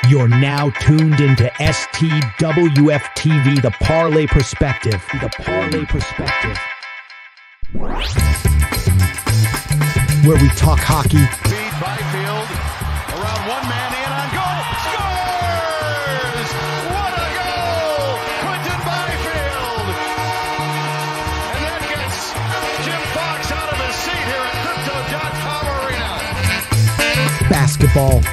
You're now tuned into STWF-TV, The Parlay Perspective. The Parlay Perspective. Where we talk hockey. Feed Byfield around one man in on goal. Scores! What a goal! Quentin Byfield! And that gets Jim Fox out of his seat here at Crypto.com Arena. Basketball.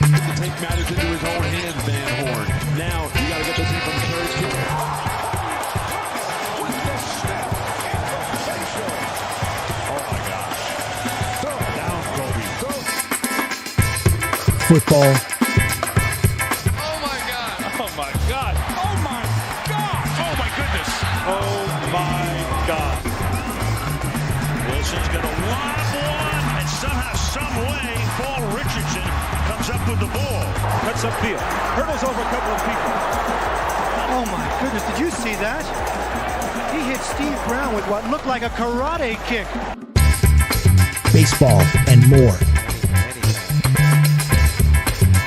To take matters into his own hands, Van Horn. Now, you got to get this in from third to Football. Oh my God! Oh my God! Oh my God! Oh my goodness! Oh my God. Wilson's going to lob one, and somehow, some way, Paul Richardson comes up with the ball. Cuts upfield. Hurdles over a couple of people. Oh my goodness, did you see that? He hit Steve Brown with what looked like a karate kick. Baseball and more.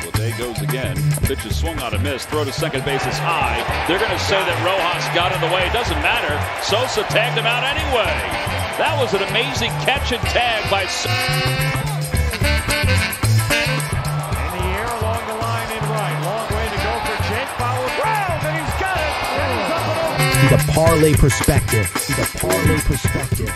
Well, there goes again. Pitch is swung on a miss. Throw to second base is high. They're going to say that Rojas got in the way. It doesn't matter. Sosa tagged him out anyway. That was an amazing catch and tag by Sosa. In the air along the line in right. Long way to go for Jake. Follows round, and he's got it. And he's up and over. The Parlay Perspective. The Parlay Perspective.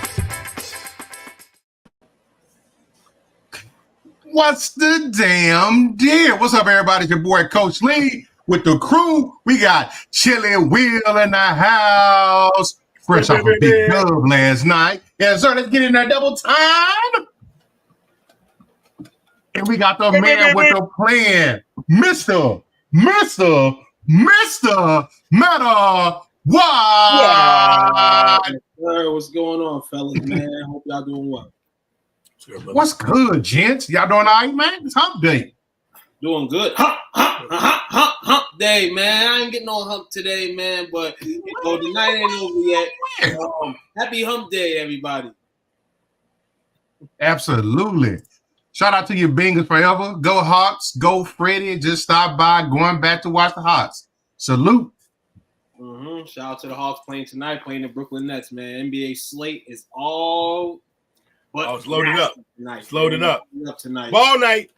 What's the damn deal? What's up, everybody? It's your boy, Coach Lee, with the crew. We got Chili Will in the house. Fresh off a big dub last night. Yeah, sir, let's get in there double time. And we got the man with the plan, Mr. Meta Wide. What's going on, fellas, man? Hope y'all doing well. What's good, gents? Y'all doing all right, man? It's hump day. Doing good. Hump day, man. I ain't getting no hump today, man, but the night ain't over yet. Happy hump day, everybody. Absolutely. Shout out to your Bengals forever. Go Hawks. Go Freddie. Just stop by. Going back to watch the Hawks. Salute. Shout out to the Hawks playing tonight, playing the Brooklyn Nets, man. NBA slate is all it's loaded up. Tonight, it's loaded up tonight. Ball night.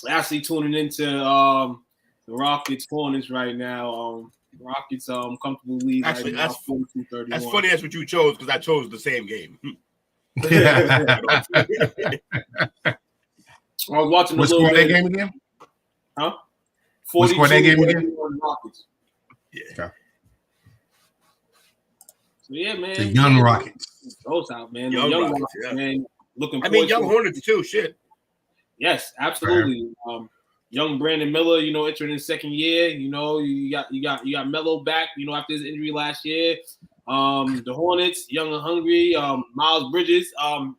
Actually tuning into the Rockets Hornets right now. Rockets comfortable lead. Actually, right that's now, that's funny. That's what you chose because I chose the same game. Yeah. I was watching what score that game again? Huh? What score that game again? Rockets. Yeah. Okay. So yeah, man. The young Rockets. Those out, man. Young Young Rockets, Rockets, yeah. man. Looking. Young Hornets too. Shit. Yes, absolutely. Young Brandon Miller, entering his second year. You got Melo back. After his injury last year. The Hornets, young and hungry. Miles Bridges,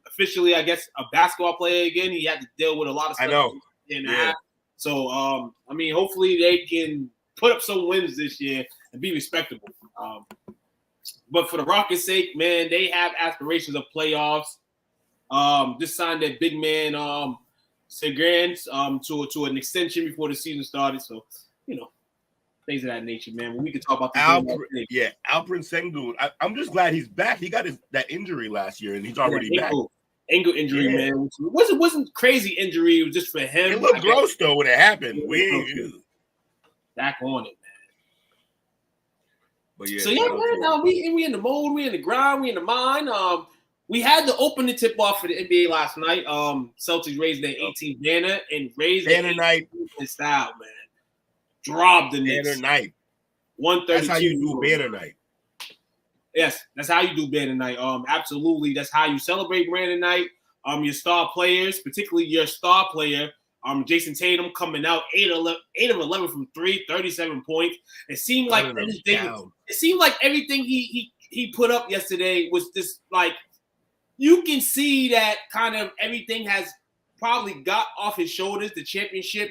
officially, I guess, a basketball player again. He had to deal with a lot of stuff. I know. So, hopefully they can put up some wins this year and be respectable. But for the Rockets' sake, man, they have aspirations of playoffs. Just signed that big man, Segran, to an extension before the season started. So, things of that nature, man. We can talk about Alperen Sengun. I'm just glad he's back. He got that injury last year, and he's already back. Ankle injury, man. It wasn't crazy injury. It was just for him. It looked gross though when it happened. Back on it, man. But yeah. So yeah, man. Now we in the mode. We in the grind. We in the mind. We had the opening tip off for the NBA last night. Celtics raised their 18th banner and raised banner night in style, man. Dropped the Knicks. Banner night. 132. That's how you do banner night. Yes, that's how you do banner night. Absolutely, that's how you celebrate banner night. Your star players, particularly your star player, Jason Tatum, coming out 8 of 11 from 3, 37 points. It seemed like everything. It seemed like everything he put up yesterday was just like you can see that kind of everything has probably got off his shoulders. The championship,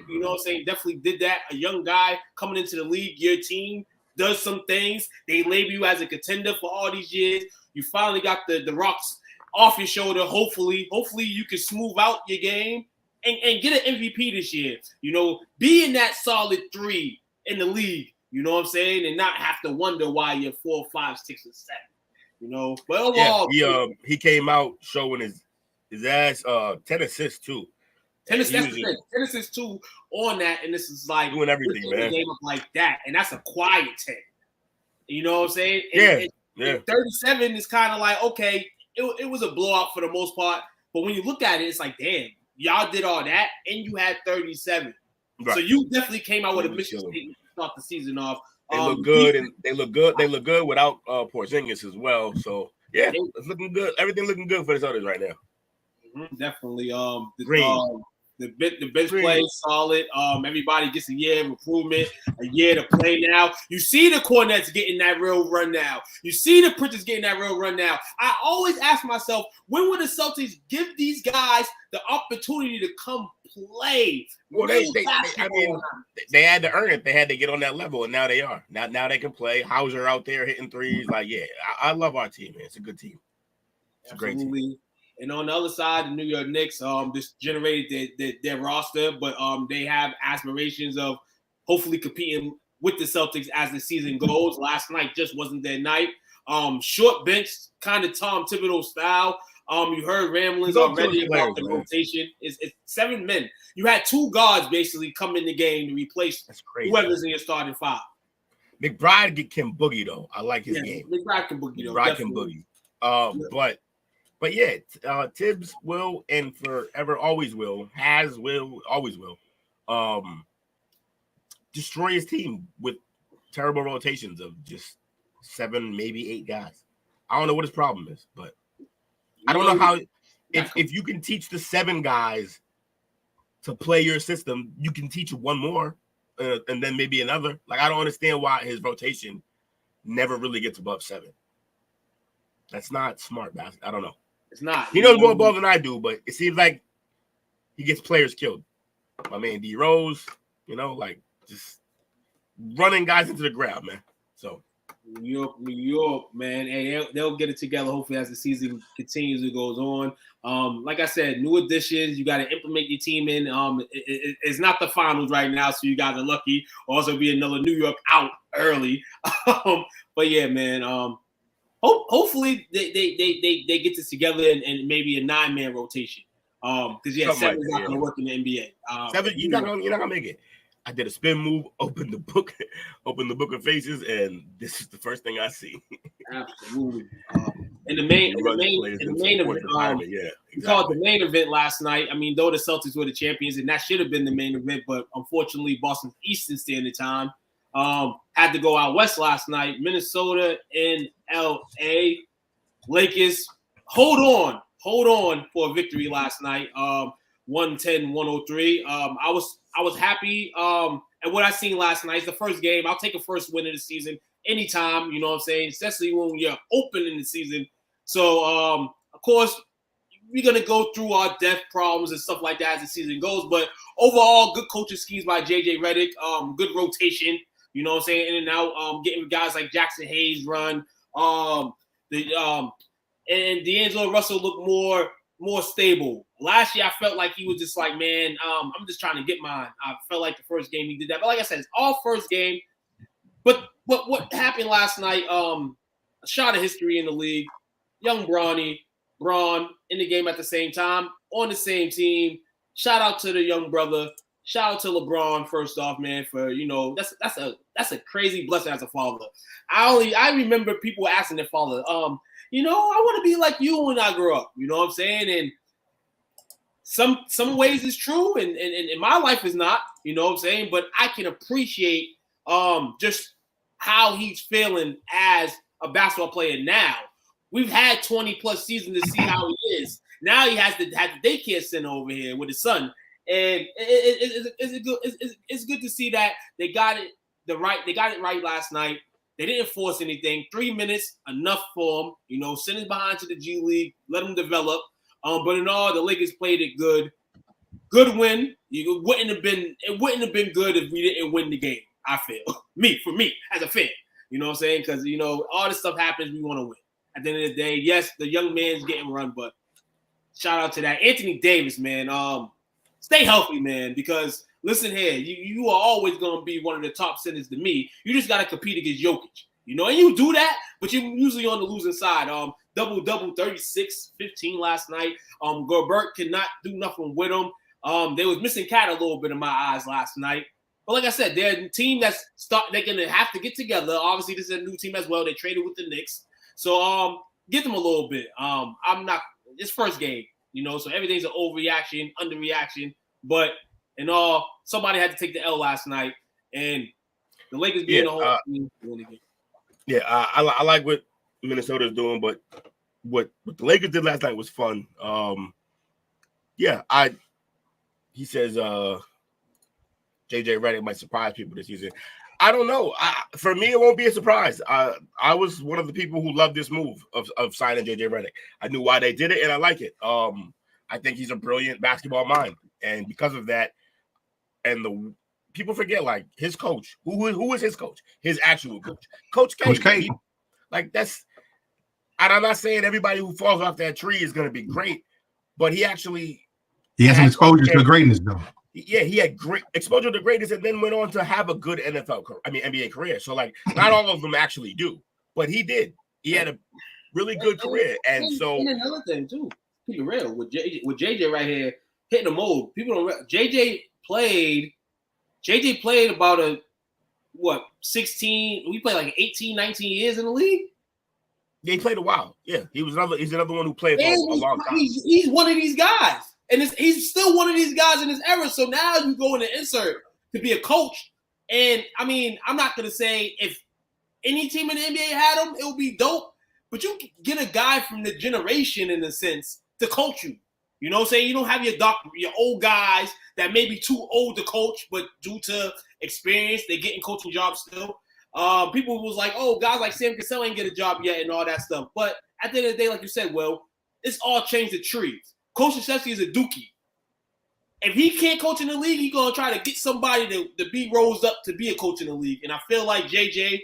definitely did that. A young guy coming into the league, your team does some things. They label you as a contender for all these years. You finally got the rocks off your shoulder. Hopefully you can smooth out your game and get an MVP this year. You know, be in that solid 3 in the league. You know what I'm saying, and not have to wonder why you're 4, 5, 6, and 7. You know, but overall, he came out showing his ass. 10 assists too. 10 assists too on that, and this is like doing everything, man. Game up like that, and that's a quiet 10. You know what I'm saying? Yeah. 37 is kind of like, okay, it was a blowout for the most part, but when you look at it, it's like, damn, y'all did all that, and you had 37. Right. So you definitely came out with a mission statement to start the season off. They look good, and they look good. They look good without Porzingis as well. So yeah, it's looking good. Everything looking good for the Celtics right now. Definitely. The bench play is solid. Everybody gets a year of improvement, a year to play now. You see the Cornets getting that real run now. You see the Pritchards getting that real run now. I always ask myself, when will the Celtics give these guys the opportunity to come play? Well, they had to earn it. They had to get on that level, and now they are. Now they can play. Hauser out there hitting threes. Like, yeah, I love our team, man. It's a good team. It's a great team. And on the other side, the New York Knicks just generated their roster, but they have aspirations of hopefully competing with the Celtics as the season goes. Last night just wasn't their night. Short bench, kind of Tom Thibodeau style. You heard ramblings already about the rotation. It's 7 men. You had 2 guards basically come in the game to replace whoever's in your starting 5. McBride can boogie, though. I like his game. McBride can boogie, though. McBride can boogie. But yeah, Tibbs will and forever always will, always will, destroy his team with terrible rotations of just 7, maybe 8 guys. I don't know what his problem is, but I don't know how if you can teach the 7 guys to play your system, you can teach 1 more and then maybe another. Like, I don't understand why his rotation never really gets above 7. That's not smart, man. I don't know. It's not. He knows more ball than I do, but it seems like he gets players killed. My man D Rose, like just running guys into the ground, man. So New York, man. Hey, they'll get it together hopefully as the season continues and goes on. Like I said, new additions. You got to implement your team in. It's not the finals right now, so you guys are lucky. Also, be another New York out early. But yeah, man. Hopefully they get this together and maybe a 9-man rotation. Because 7 is not going to work in the NBA. 7, you're not gonna make it. I did a spin move, opened the book of faces, and this is the first thing I see. Absolutely. And the main event, we called the main event last night. I mean, though the Celtics were the champions, and that should have been the main event, but unfortunately, Boston Eastern Standard Time had to go out west last night. Minnesota and LA. Lakers, hold on for a victory last night. 110-103. I was happy at what I seen last night. It's the first game. I'll take a first win of the season anytime, you know what I'm saying, especially when you're open in the season. So of course we're gonna go through our depth problems and stuff like that as the season goes. But overall, good coaching schemes by JJ Redick, good rotation, you know what I'm saying, in and out, getting guys like Jackson Hayes run. And D'Angelo Russell looked more stable. Last year, I felt like he was just like, man, I'm just trying to get mine. I felt like the first game he did that. But like I said, it's all first game. But what happened last night, a shot of history in the league. Young Braun in the game at the same time, on the same team. Shout out to the young brother. Shout out to LeBron, first off, man, for, that's a crazy blessing as a father. I remember people asking their father, I want to be like you when I grow up. You know what I'm saying? And some ways it's true, and in my life is not. You know what I'm saying? But I can appreciate just how he's feeling as a basketball player now. We've had 20-plus seasons to see how he is. Now he has the daycare center over here with his son. And it's good to see that they got it right last night. They didn't force anything. 3 minutes, enough for them. Send him behind to the G League, let him develop. But in all, the Lakers played it good. Good win. It wouldn't have been good if we didn't win the game. I feel for me as a fan. You know what I'm saying? Because all this stuff happens. We want to win. At the end of the day, yes, the young man's getting run, but shout out to that Anthony Davis, man. stay healthy, man, because listen here, you are always going to be one of the top centers to me. You just got to compete against Jokic, you know, and you do that, but you're usually on the losing side. Double, 36, 15 last night. Gobert cannot do nothing with him. They was missing Cat a little bit in my eyes last night. But like I said, they're a team they're going to have to get together. Obviously, this is a new team as well. They traded with the Knicks. So give them a little bit. It's first game, you know, so everything's an overreaction, underreaction. But in all, somebody had to take the L last night. And the Lakers being the whole team. Yeah, I like what Minnesota is doing, but what the Lakers did last night was fun. He says JJ Redick might surprise people this season. I don't know. For me, it won't be a surprise. I was one of the people who loved this move of signing JJ Redick. I knew why they did it, and I like it. I think he's a brilliant basketball mind, and because of that, and the people forget, like, his coach. Who is his coach? His actual coach, Coach K. Coach K. That's. And I'm not saying everybody who falls off that tree is going to be great, but he has some exposure to greatness, though. Yeah, he had great exposure to greatness, and then went on to have a good NBA career. So, like, not all of them actually do, but he did. He had a really good career, and another thing too. Keep it real with JJ right here hitting the mold. People don't. JJ played about 16. We played like 18, 19 years in the league. Yeah, he played a while. Yeah, he's another one who played for a long time. He's one of these guys, and he's still one of these guys in his era. So now you go in the insert to be a coach, and I mean, I'm not gonna say if any team in the NBA had him, it would be dope. But you get a guy from the generation, in a sense, to coach you. You know what I'm saying? You don't have your old guys that may be too old to coach, but due to experience, they're getting coaching jobs still. People was like, oh, guys like Sam Cassell ain't get a job yet and all that stuff. But at the end of the day, like you said, it's all changed the trees. Coach Krzyzewski is a dookie. If he can't coach in the league, he's going to try to get somebody to be rose up to be a coach in the league. And I feel like JJ,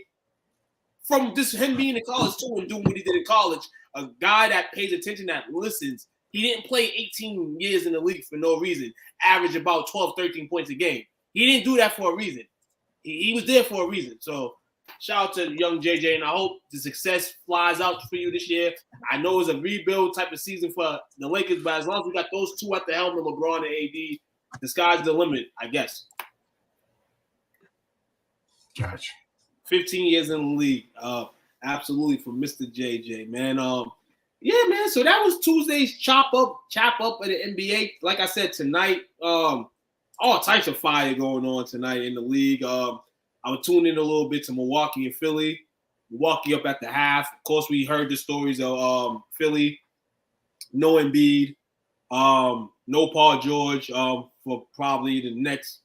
from just him being in college too and doing what he did in college, a guy that pays attention, that listens. He didn't play 18 years in the league for no reason, average about 12, 13 points a game. He didn't do that for a reason. He was there for a reason. So shout out to young JJ, and I hope the success flies out for you this year. I know it's a rebuild type of season for the Lakers, but as long as we got those two at the helm, LeBron and AD, the sky's the limit, I guess. Gotcha. 15 years in the league. Absolutely, for Mr. JJ, man. Yeah, man. So that was Tuesday's chop up of the NBA. Like I said, tonight, all types of fire going on tonight in the league. I was tuned in a little bit to Milwaukee and Philly. Milwaukee up at the half. Of course, we heard the stories of Philly, no Embiid, no Paul George for probably the next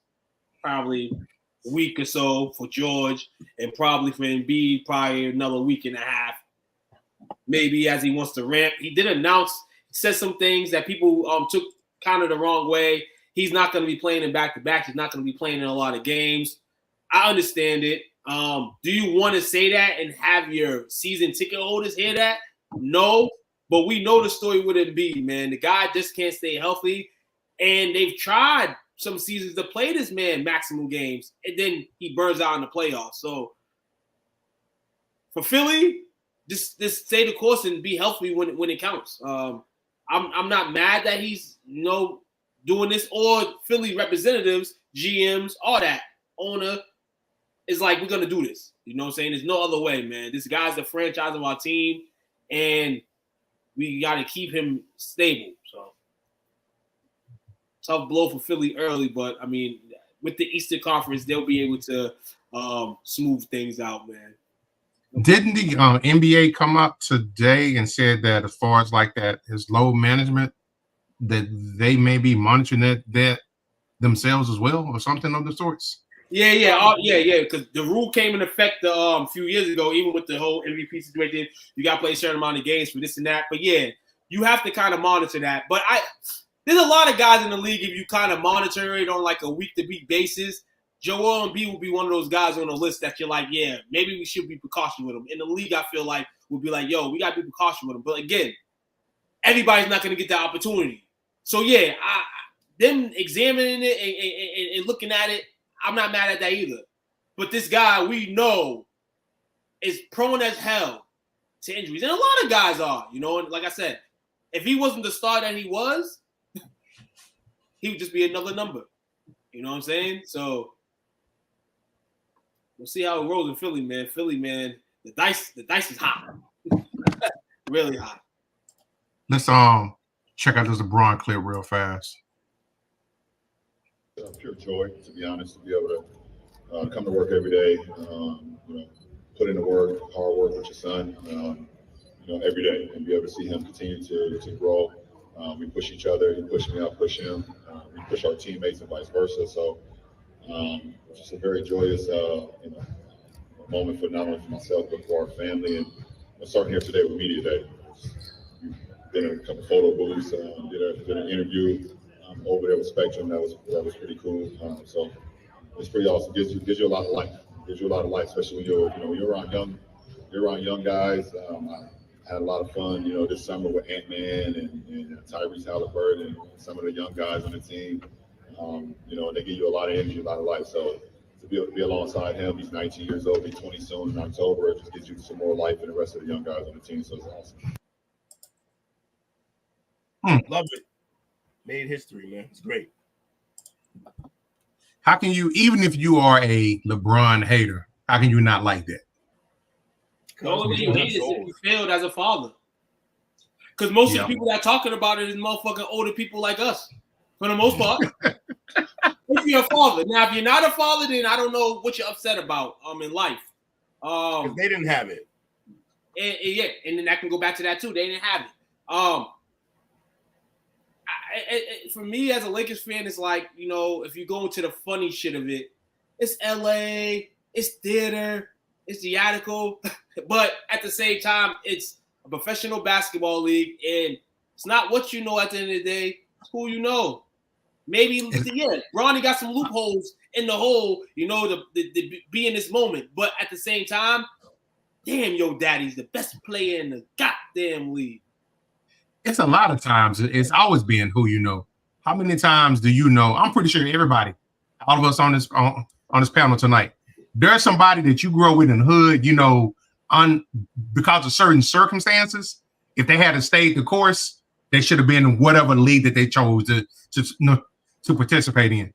week or so for George, and probably for Embiid, probably another week and a half. Maybe as he wants to ramp. He did announce, said some things that people took kind of the wrong way. He's not going to be playing in back-to-back. He's not going to be playing in a lot of games. I understand it. Do you want to say that and have your season ticket holders hear that? No, but we know the story with Embiid, man. The guy just can't stay healthy, and they've tried some seasons to play this man maximum games, and then he burns out in the playoffs. So for Philly, just stay the course and be healthy when it counts. I'm not mad that he's doing this, or Philly representatives, GMs, all that owner is like, we're gonna do this. You know what I'm saying? There's no other way, man. This guy's the franchise of our team, and we got to keep him stable. So tough blow for Philly early, but I mean, with the Eastern Conference, they'll be able to smooth things out, man. Didn't the NBA come up today and said that as far as like that is load management, that they may be monitoring that themselves as well, or something of the sorts? Yeah. Because the rule came in effect a few years ago, even with the whole MVP situation. You got to play a certain amount of games for this and that. But yeah, you have to kind of monitor that. But there's a lot of guys in the league, if you kind of monitor it on like a week-to-week basis, Joel Embiid will be one of those guys on the list that you're like, yeah, maybe we should be precautious with him. In the league, I feel like we'll be like, yo, we got to be precautious with him. But again, everybody's not going to get that opportunity. So yeah, them examining it and looking at it, I'm not mad at that either. But this guy we know is prone as hell to injuries. And a lot of guys are, you know, and like I said, if he wasn't the star that he was, he would just be another number. You know what I'm saying? So we'll see how it rolls in Philly, man. Philly, man, the dice is hot. Really hot. Let's check out this LeBron clip real fast. Pure joy, to be honest, to be able to come to work every day, you know, put in the work, hard work with your son, you know, every day, and be able to see him continue to grow. We push each other. He pushed me, I push him. We push our teammates and vice versa. So it's just a very joyous, you know, moment for not only for myself but for our family. And I'm starting here today with Media Day. Did a couple photo booths, did an interview over there with Spectrum. That was pretty cool. So it's pretty awesome. Gives you a lot of life. Gives you a lot of life, especially when you're around young guys. I had a lot of fun, you know, this summer with Ant-Man and Tyrese Halliburton and some of the young guys on the team. You know, and they give you a lot of energy, a lot of life. So to be alongside him, he's 19 years old, he's 20 soon in October. It just gives you some more life and the rest of the young guys on the team. So it's awesome. Love it. Made history, man. It's great. How can you, even if you are a LeBron hater, how can you not like that? The only way you hate is if you failed as a father. Because most of the people that are talking about it is motherfucking older people like us, for the most part. If you're a father. Now, if you're not a father, then I don't know what you're upset about in life. They didn't have it. And then that can go back to that too. They didn't have it. For me as a Lakers fan, it's like, you know, if you go into the funny shit of it, it's LA, it's theater, it's theatrical, but at the same time, it's a professional basketball league, and it's not what you know at the end of the day, it's who you know. Maybe, yeah, Bronny got some loopholes in the hole, you know, to be in this moment, but at the same time, damn, yo daddy's the best player in the goddamn league. It's a lot of times. It's always been who you know. How many times do you know? I'm pretty sure everybody, all of us on this panel tonight, there's somebody that you grew up with in the hood, you know, because of certain circumstances. If they had stayed the course, they should have been in whatever league that they chose to participate in.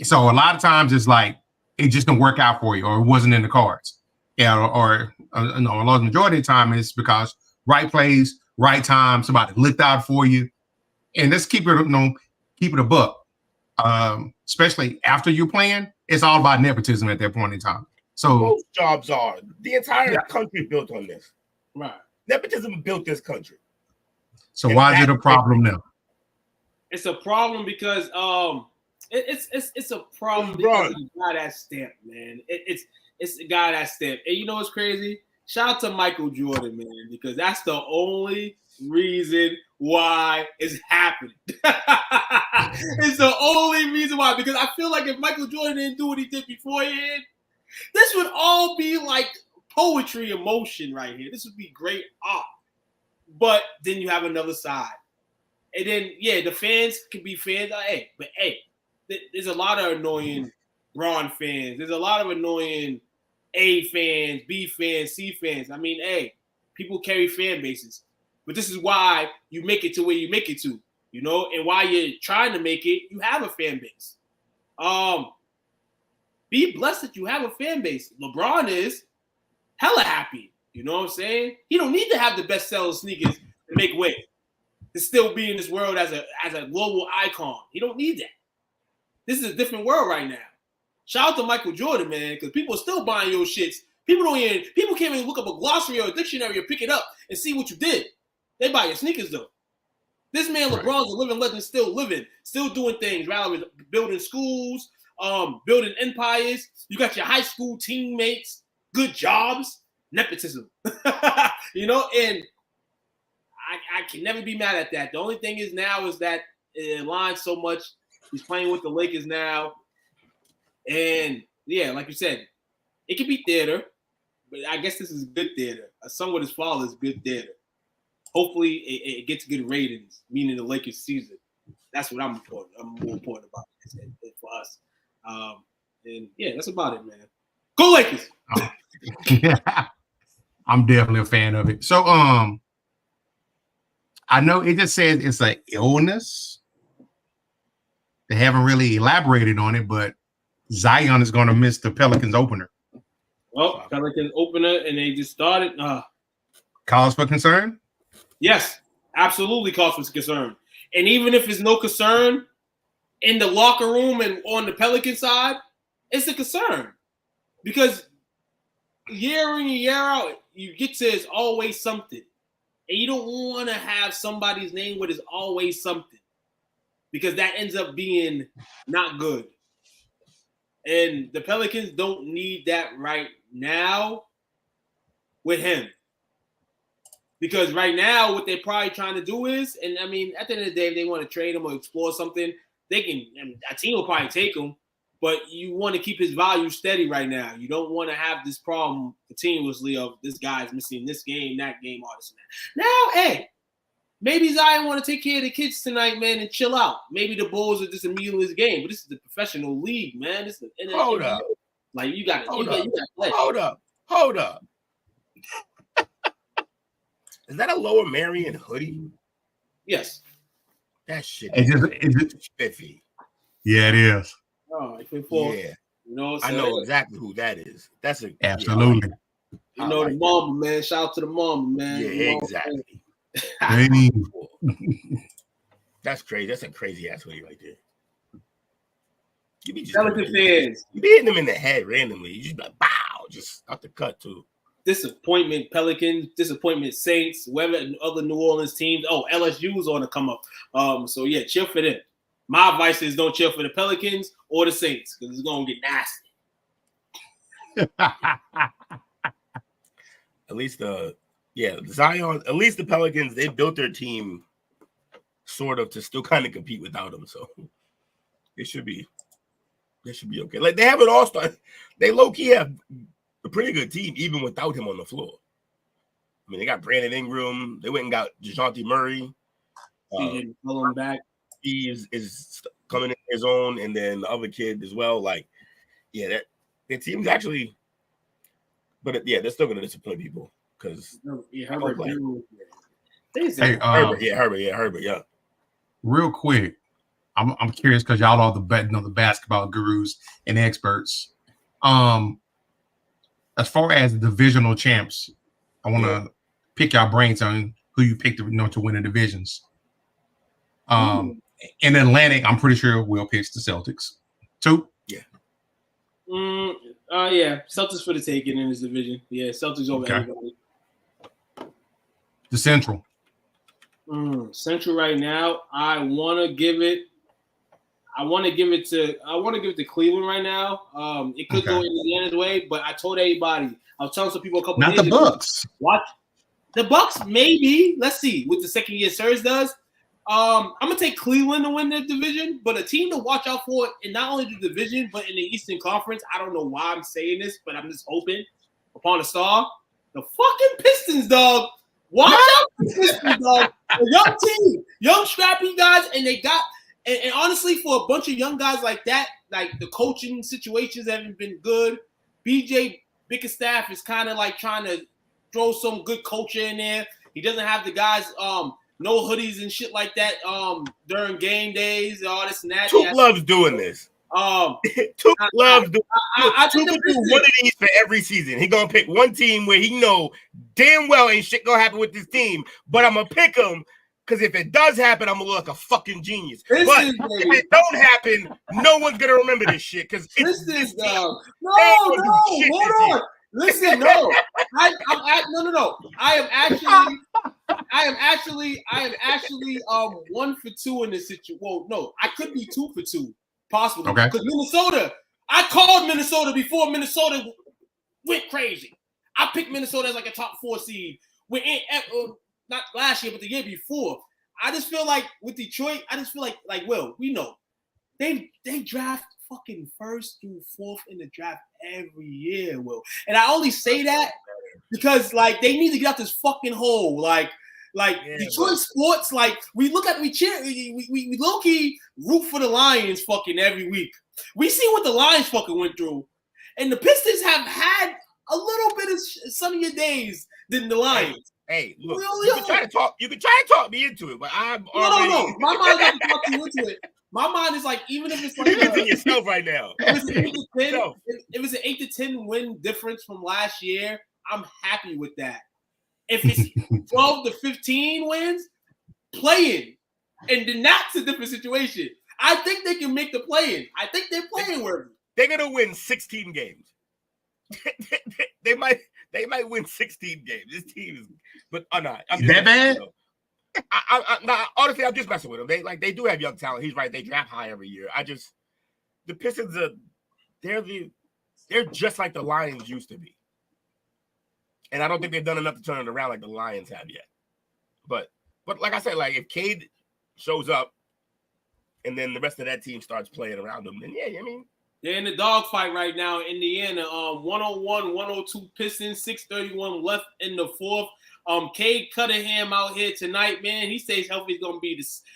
So a lot of times it's like it just didn't work out for you, or it wasn't in the cards. Yeah, or a large majority of the time it's because right place, right time, somebody looked out for you. And let's keep it, keep it a buck. Especially after you're playing, it's all about nepotism at that point in time. So most jobs are. The entire country built on this. Right. Nepotism built this country. So why is it a problem now? It's a problem because it's a problem because of the guy that stamped, man. It's the guy that stamped. And you know what's crazy? Shout out to Michael Jordan, man, because that's the only reason why it's happening. It's the only reason why, because I feel like if Michael Jordan didn't do what he did beforehand, this would all be like poetry emotion right here. This would be great art. But then you have another side. And then, yeah, the fans can be fans. There's a lot of annoying Braun fans. There's a lot of annoying A fans, B fans, C fans. I mean, people carry fan bases. But this is why you make it to where you make it to, you know? And while you're trying to make it, you have a fan base. Be blessed that you have a fan base. LeBron is hella happy. You know what I'm saying? He don't need to have the best seller sneakers to make way. To still be in this world as a global icon. He don't need that. This is a different world right now. Shout out to Michael Jordan, man, because people are still buying your shits. People can't even look up a glossary or a dictionary or pick it up and see what you did. They buy your sneakers though. This man LeBron's a living legend, still living, still doing things, rather building schools, building empires. You got your high school teammates, good jobs, nepotism. You know, and I can never be mad at that. The only thing is now is that it aligns so much. He's playing with the Lakers now. And, yeah, like you said, it could be theater, but I guess this is good theater. A Son with His Father is good theater. Hopefully it gets good ratings, meaning the Lakers season. That's what I'm more important about for us. And yeah, that's about it, man. Go Lakers. Yeah, I'm definitely a fan of it. So I know it just says it's an illness. They haven't really elaborated on it, but Zion is going to miss the Pelicans opener. Well, Pelicans opener, and they just started. Cause for concern? Yes, absolutely cause for concern. And even if it's no concern in the locker room and on the Pelican side, it's a concern. Because year in and year out, you get to it's always something. And you don't want to have somebody's name with is always something. Because that ends up being not good. And the Pelicans don't need that right now with him. Because right now, what they're probably trying to do is, and I mean, at the end of the day, if they want to trade him or explore something, they can, I mean, a team will probably take him, but you want to keep his value steady right now. You don't want to have this problem continuously of this guy's missing this game, that game, all this and that. Now, hey, maybe Zion want to take care of the kids tonight, man, and chill out. Maybe the Bulls are just immediately this game, but this is the professional league, man. This is the Hold up. Like you got to play. Hold up. Is that a Lower Marion hoodie? Yes. That shit is spiffy. Yeah, it is. Oh, yeah. You know, I know exactly who that is. That's a absolutely. You know the Mamba, man. Shout out to the Mamba, man. Yeah, exactly. That's crazy. That's a crazy ass hoodie right there. You be just Pelican fans. You be hitting them in the head randomly. You just be like, bow, just out the cut too. Disappointment Pelicans, disappointment Saints, whoever other New Orleans teams. Oh, LSU's on to come up. So yeah, cheer for them. My advice is don't cheer for the Pelicans or the Saints because it's gonna get nasty. At least Zion. At least the Pelicans, they built their team sort of to still kind of compete without him. So it should be okay. Like they have an all-star. They low-key have a pretty good team, even without him on the floor. I mean, they got Brandon Ingram. They went and got DeJounte Murray. Pulling back. He is coming in his own, and then the other kid as well. Like, yeah, that their team's actually, but yeah, they're still going to disappoint people because Herbert. Herbert. Real quick, I'm curious because y'all are the basketball gurus and experts. As far as the divisional champs, I want to pick your brains on who you picked to win the divisions. In Atlantic, I'm pretty sure we'll pick the Celtics. 2? Yeah. Yeah. Celtics for the taking in this division. Yeah, Celtics over everybody. The Central. Central right now, I want to give it to Cleveland right now. It could go Indiana's way, but I told everybody, I was telling some people a couple days ago. Not the Bucks. Watch the Bucks, maybe. Let's see what the second year Serge does. I'm gonna take Cleveland to win the division, but a team to watch out for in not only the division but in the Eastern Conference. I don't know why I'm saying this, but I'm just hoping upon a star. The fucking Pistons, dog. Watch out for the Pistons, dog. A young team, young scrappy guys, and they got. And honestly, for a bunch of young guys like that, like the coaching situations haven't been good. BJ Bickerstaff is kind of like trying to throw some good culture in there. He doesn't have the guys no hoodies and shit like that during game days, all this and that. Took loves doing this. Took loves doing. I Took do one of these for every season. He gonna pick one team where he know damn well ain't shit gonna happen with this team, but I'm gonna pick him. Because if it does happen, I'm gonna look like a fucking genius. If it don't happen, no one's gonna remember this shit. Because this dog. No, hold on. Listen, no. No. I am actually 1 for 2 in this situation. Well, no, I could be 2 for 2, possibly. Okay. Because Minnesota, I called Minnesota before Minnesota went crazy. I picked Minnesota as like a top 4 seed. Not last year, but the year before. I just feel like with Detroit, Will, we know they draft fucking 1st through 4th in the draft every year, Will. And I only say that because like they need to get out this fucking hole. Like Like Yeah, Detroit sports, like we low key root for the Lions fucking every week. We see what the Lions fucking went through, and the Pistons have had a little bit of sunnier days than the Lions. Hey, look, you can try to talk. You can try to talk me into it, but I'm already. No. My mind doesn't talk you into it. My mind is like, even if it's like You're into yourself right now. If it's an 8 to 10 win difference from last year, I'm happy with that. If it's 12 to 15 wins, playing, and then that's a different situation. I think they can make the play-in. I think they're playing worthy. They're gonna win 16 games. they might win 16 games. This team is, but not. Is that bad? Honestly, I'm just messing with them. They do have young talent. He's right. They draft high every year. The Pistons they're just like the Lions used to be, and I don't think they've done enough to turn it around like the Lions have yet. But like I said, like if Cade shows up, and then the rest of that team starts playing around them, then yeah, I mean. They're in the dogfight right now. Indiana, 101-102 Pistons, 6:31 left in the fourth. Cade Cunningham out here tonight, man. He stays healthy.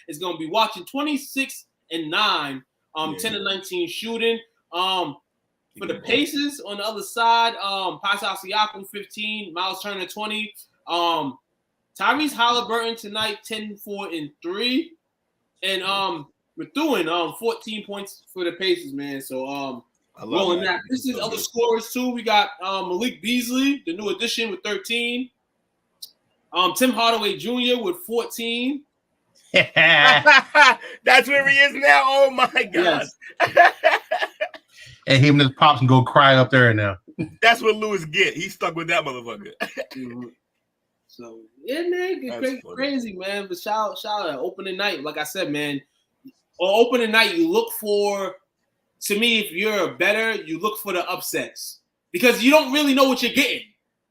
It's gonna be watching 26 and 9, 10 and 19 shooting. For the Pacers on the other side, Pascal Siakam 15, Miles Turner 20. Tyrese Halliburton tonight 10, 4 and 3, and Methuen 14 points for the Pacers, man. So rolling that. This is other scorers too. We got Malik Beasley, the new addition, with 13. Tim Hardaway Jr. with 14. That's where he is now. Oh my God. Yes. And him and his pops can go cry up there now. That's what Lewis get. He's stuck with that motherfucker. So yeah, man, crazy, man. But shout out opening night. Like I said, man, on opening night, you look for, to me, if you're a bettor, you look for the upsets because you don't really know what you're getting.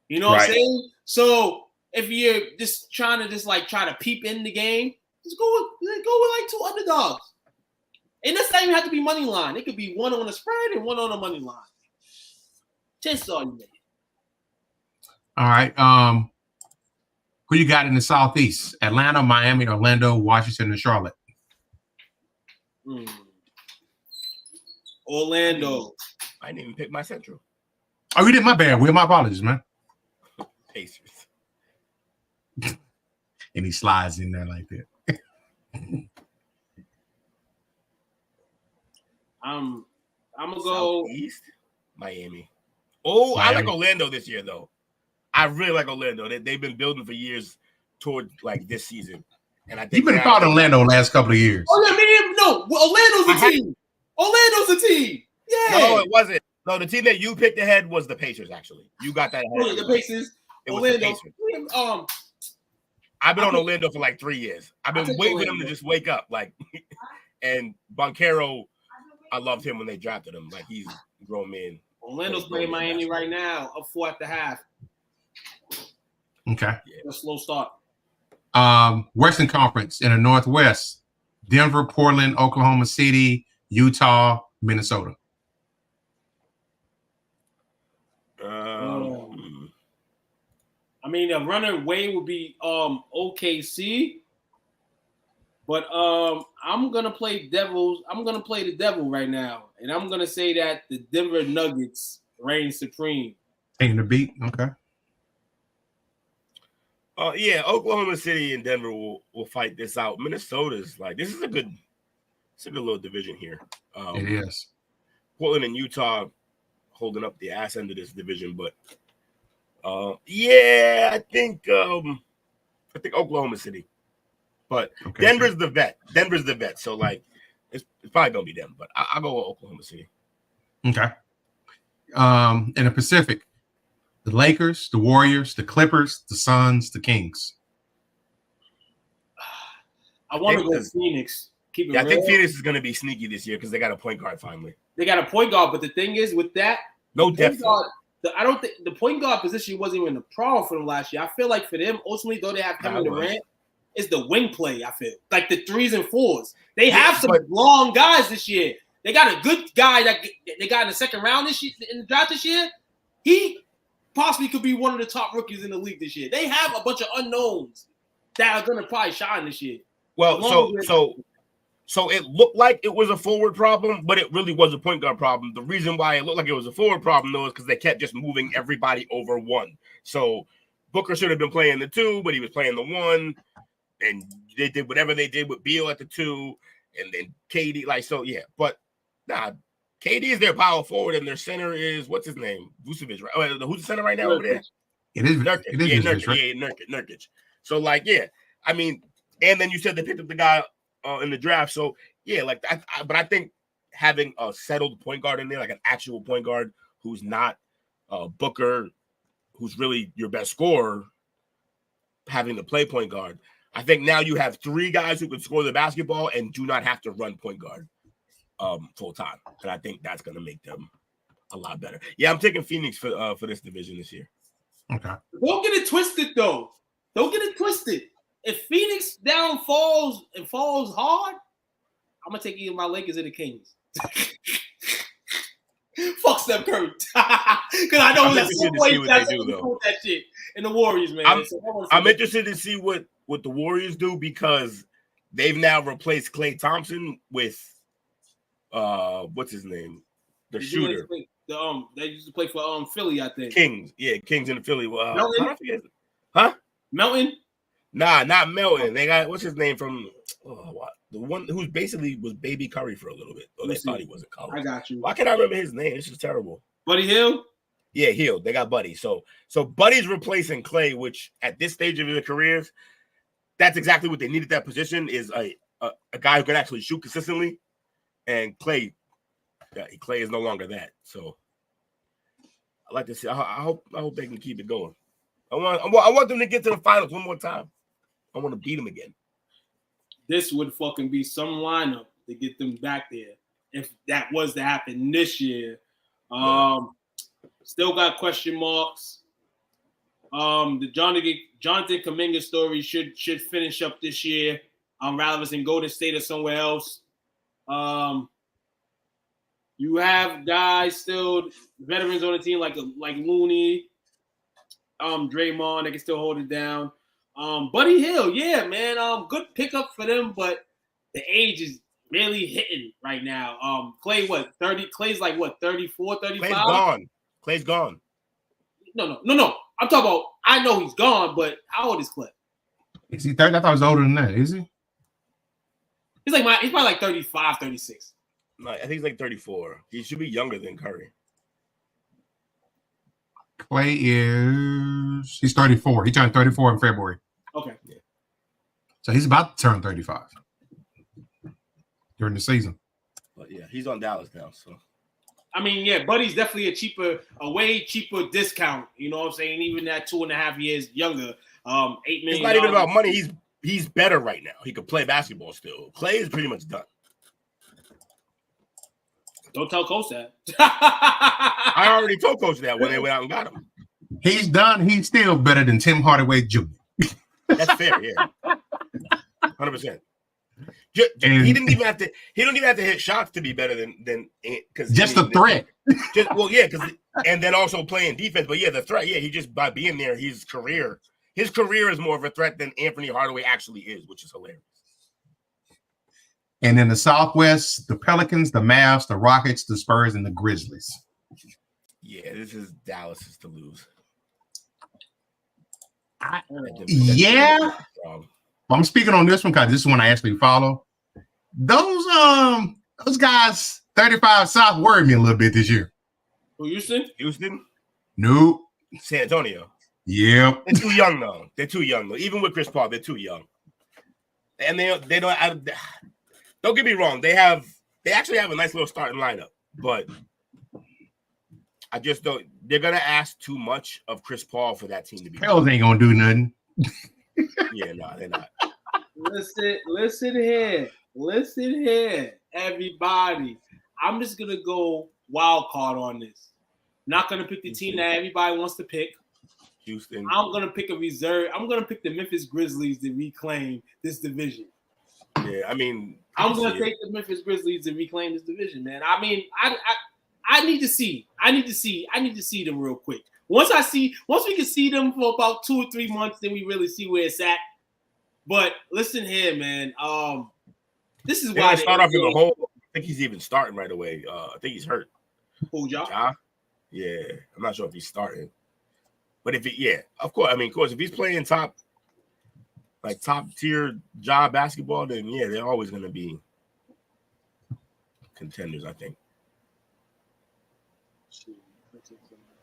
You know what I'm saying? So if you're just trying to try to peep in the game, just go with like two underdogs. And this doesn't even have to be money line. It could be one on the spread and one on the money line. Just all you need. All right. Who you got in the Southeast? Atlanta, Miami, Orlando, Washington, and Charlotte. Orlando. I didn't even pick my Central. Oh, you did? My bad. My apologies, man. Pacers. And he slides in there like that. I'm gonna go East, Miami. Oh, Miami. I like Orlando this year though. I really like Orlando. They've been building for years toward like this season, and I think you've been following Orlando the last couple of years. Oh yeah, man. No, Orlando's the team. Orlando's the team. Yeah. No, it wasn't. No, the team that you picked ahead was the Pacers. Actually, you got that ahead. The Pacers. It was Orlando. the Pacers. I've been on Orlando for like 3 years. I've been waiting for them to just wake up. Like, and Banchero, I loved him when they drafted him. Like, he's a grown man. Orlando's playing Miami right now, up 4 at the half. Okay. A slow start. Western Conference in the Northwest: Denver, Portland, Oklahoma City, Utah, Minnesota. I mean, the running way would be OKC, but I'm gonna play devils. I'm gonna play the devil right now, and I'm gonna say that the Denver Nuggets reign supreme. Taking the beat, okay. Yeah, Oklahoma City and Denver will fight this out. Minnesota's like this is a good little division here. It is. Portland and Utah holding up the ass end of this division, but yeah, I think Oklahoma City, but okay, Denver's the vet. So like, it's probably gonna be them, but I'll go with Oklahoma City. Okay. In the Pacific, the Lakers, the Warriors, the Clippers, the Suns, the Kings. I want to go Phoenix. Keep it real. I think Phoenix is gonna be sneaky this year because they got a point guard finally. They got a point guard, but the thing is with that, no depth. I don't think the point guard position wasn't even a problem for them last year. I feel like for them, ultimately, though they have Kevin Durant, it's the wing play. I feel like the 3s and 4s. They have some long guys this year. They got a good guy that they got in the second round this year in the draft this year. He possibly could be one of the top rookies in the league this year. They have a bunch of unknowns. that are gonna probably shine this year. Well, so it looked like it was a forward problem, but it really was a point guard problem. The reason why it looked like it was a forward problem, though, is because they kept just moving everybody over one. So Booker should have been playing the 2, but he was playing the 1, and they did whatever they did with Beal at the 2, and then KD. Like, so, yeah. But, nah, KD is their power forward, and their center is, what's his name? Vucevic, right? Oh, who's the center right now over there? It is Nurkic. It is Yeah, Vucevic, Nurkic. right? Yeah, Nurkic. So, like, yeah. I mean, and then you said they picked up the guy in the draft. So, yeah, like, but I think having a settled point guard in there, like an actual point guard who's not Booker, who's really your best scorer, having to play point guard, I think now you have 3 guys who can score the basketball and do not have to run point guard full time. And I think that's going to make them a lot better. Yeah, I'm taking Phoenix for this division this year. Okay. Don't get it twisted, though. Don't get it twisted. If Phoenix falls hard, I'm gonna take either my Lakers or the Kings. Fuck Steph Curry, because I know that's that shit in the Warriors, man. I'm interested to see what the Warriors do, because they've now replaced Klay Thompson with what's his name, the shooter. They used to play for Philly, I think. Kings in the Philly. Melton? Huh? Melton? Nah, not Melton. They got, what's his name from the one who's basically was Baby Curry for a little bit. Oh, they thought he wasn't college. I got you. Why can't I remember his name? This is terrible. Buddy Hield? Yeah, Hield. They got Buddy. So Buddy's replacing Klay, which at this stage of their careers, that's exactly what they need at that position, is a guy who can actually shoot consistently. And Klay is no longer that. So I like to see. I hope they can keep it going. I want them to get to the finals one more time. I want to beat them again. This would fucking be some lineup to get them back there if that was to happen this year. Still got question marks. The Jonathan Kuminga story should finish up this year. Rather than Golden State or somewhere else. You have guys still, veterans on the team like Looney, Draymond, they can still hold it down. Buddy Hield, yeah, man, good pickup for them, but the age is really hitting right now. Klay, what, 30? Klay's like, what, 34, 35? Klay's gone. No. I'm talking about, I know he's gone, but how old is Klay? Is he 30? I thought he was older than that. Is he? He's probably like 35, 36. No, I think he's like 34. He should be younger than Curry. Klay he's 34. He turned 34 in February. Okay. Yeah. So he's about to turn 35 during the season. But yeah, he's on Dallas now. So I mean, yeah, Buddy's definitely a way cheaper discount. You know what I'm saying? Even at 2.5 years younger, $8 million. It's not even about money. He's better right now. He could play basketball still. Klay is pretty much done. Don't tell Coach that. I already told Coach that when they went out and got him. He's done. He's still better than Tim Hardaway Jr. That's fair, yeah. 100%. He don't even have to hit shots to be better than because just a threat. And then also playing defense. But yeah, the threat. Yeah, he just by being there, his career is more of a threat than Anthony Hardaway actually is, which is hilarious. And in the Southwest, the Pelicans, the Mavs, the Rockets, the Spurs, and the Grizzlies. Yeah, this is Dallas's to lose. I'm speaking on this one because this is one I actually follow. Those guys, 35 South, worried me a little bit this year. Houston? Nope. San Antonio. Yep. They're too young though. Even with Chris Paul, they're too young. And they don't. Don't get me wrong. They actually have a nice little starting lineup, but I just don't. They're gonna ask too much of Chris Paul for that team to be. Pels ain't gonna do nothing. Yeah, no, they're not. Listen here, everybody. I'm just gonna go wild card on this. Not gonna pick the team that everybody wants to pick. Houston. I'm gonna pick a reserve. I'm gonna pick the Memphis Grizzlies to reclaim this division. Yeah, I mean, I'm gonna take the Memphis Grizzlies to reclaim this division, man. I mean, I need to see them real quick. Once we can see them for about 2 or 3 months, then we really see where it's at. But listen here, man. This is They why gonna start off in the hole. I think he's even starting right away. I think he's hurt. Who, Ja? Ja? Yeah, I'm not sure if he's starting. But if of course, if he's playing top tier job basketball, then yeah, they're always going to be contenders, I think.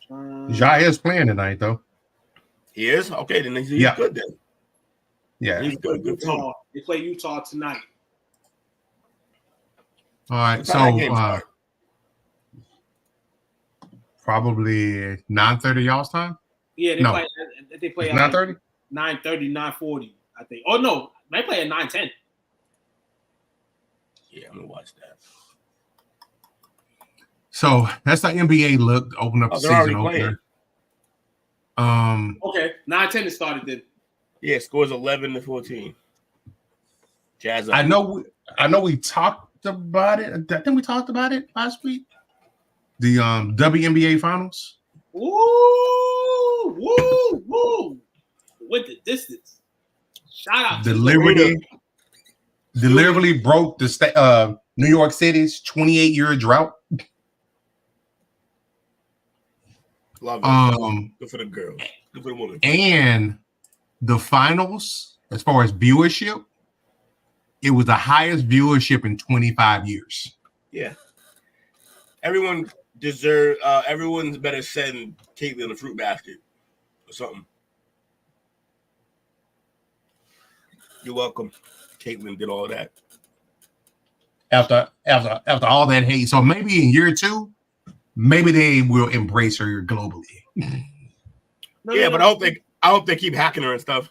Ja is playing tonight, though. He is? Okay, then he's good then. Yeah, he's good. Good Utah. They play Utah tonight. All right, so probably 9:30 y'all's time. Yeah, they play 9:30, 9:30, 9:40, I think. Oh no, they play at 9:10. Yeah, I'm gonna watch that. So that's the NBA look. Open up the season opener. Okay, 9:10 it started then. Yeah, scores 11-14. Jazz. I know we talked about it. I think we talked about it last week. The WNBA Finals. Woo! With the distance. Shout out to deliberately broke the New York City's 28-year drought. Love it. Good for the girls. Good for the women. And the finals, as far as viewership, it was the highest viewership in 25 years. Yeah. Everyone's better send Caitlin a fruit basket or something. You're welcome. Caitlin did all that. After all that hate. So maybe in year 2, maybe they will embrace her globally. But I hope they keep hacking her and stuff.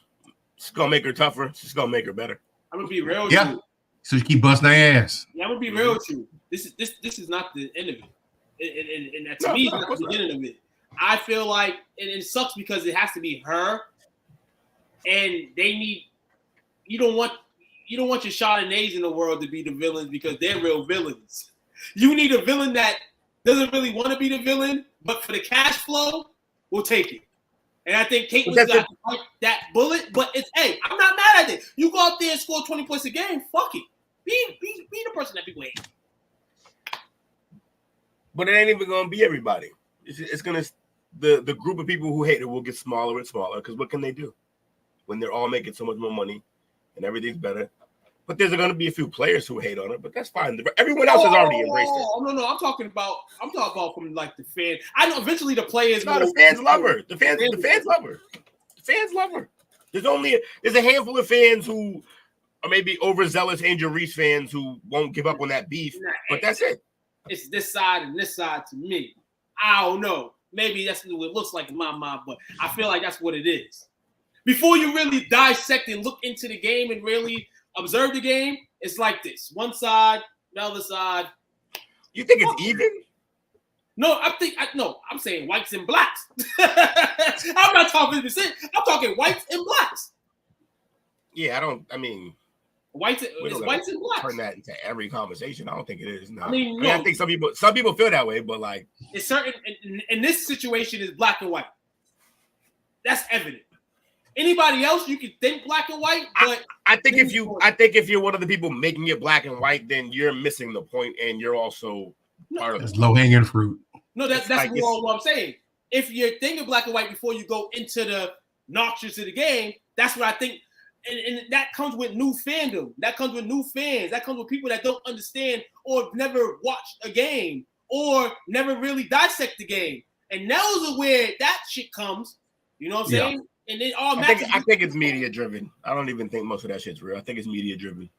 It's gonna make her tougher. It's gonna make her better. I'm gonna be real with you. So you keep busting their ass. Yeah, I'm gonna be real with you. This is not the end of it. And to me, it's not the beginning of it. I feel like it sucks because it has to be her, and they need. You don't want your Chardonnays in the world to be the villains because they're real villains. You need a villain that doesn't really want to be the villain, but for the cash flow, we'll take it. And I think Caitlin's got to fight that bullet. But I'm not mad at it. You go out there and score 20 points a game. Fuck it. Be the person that people hate. But it ain't even gonna be everybody. It's gonna the group of people who hate it will get smaller and smaller because what can they do when they're all making so much more money and everything's better? But there's going to be a few players who hate on it, but that's fine. Everyone else has already embraced it. No. I'm talking about from like the fan. I know eventually the players. No, the fans love her. The fans love her. The fans love her. There's a handful of fans who are maybe overzealous Angel Reese fans who won't give up on that beef, but that's it. It's this side and this side to me. I don't know. Maybe that's what it looks like in my mind, but I feel like that's what it is. Before you really dissect and look into the game and really observe the game, it's like this. One side, the other side. You think it's even? No, I'm saying whites and blacks. I'm not talking 50%. I'm talking whites and blacks. Yeah, whites and blacks. Turn that into every conversation. I don't think it is. No. No. I think some people feel that way, but like it's certain. In this situation, is black and white. That's evident. Anybody else, you can think black and white, but I think if you're one of the people making it black and white, then you're missing the point, and you're also part of it. It's low hanging fruit. No, that's what I'm saying. If you're thinking black and white before you go into the noxious of the game, that's what I think. And that comes with new fandom. That comes with new fans. That comes with people that don't understand or never watched a game or never really dissect the game. And those are where that shit comes. You know what I'm saying? And then all I think it's media driven. I don't even think most of that shit's real. I think it's media driven.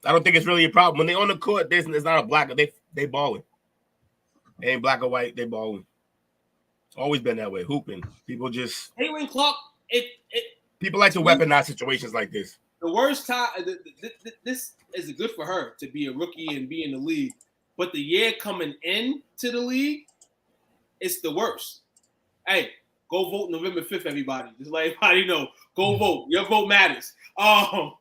I don't think it's really a problem. When they on the court, it's not a black. They balling. They ain't black or white. They balling. It's always been that way. Hooping. People just. Caitlin Clark. People like to weaponize situations like this. The worst time. This is good for her to be a rookie and be in the league, but the year coming into the league, it's the worst. Hey. Go vote November 5th, everybody. Just let everybody know. Go vote. Your vote matters. But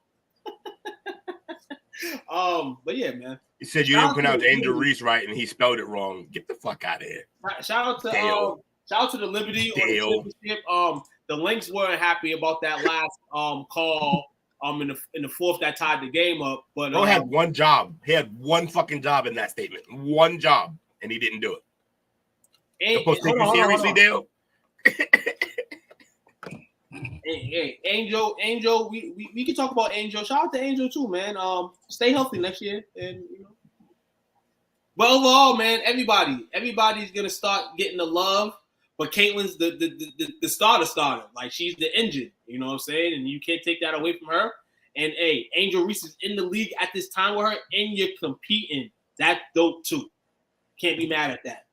yeah, man. He said you didn't pronounce Angel Reese right, and he spelled it wrong. Get the fuck out of here. Shout out to the Liberty or the championship. the Lynx weren't happy about that last call in the fourth that tied the game up. But Bro had one job. He had one fuking job in that statement. One job, and he didn't do it. Supposed to take you seriously, Dale? Hey, Angel, we can talk about Angel. Shout out to Angel too, man. Stay healthy next year, and But overall, man, everybody's gonna start getting the love. But Caitlin's the starter. Like, she's the engine. You know what I'm saying? And you can't take that away from her. And hey, Angel Reese is in the league at this time with her, and you're competing. That's dope too. Can't be mad at that.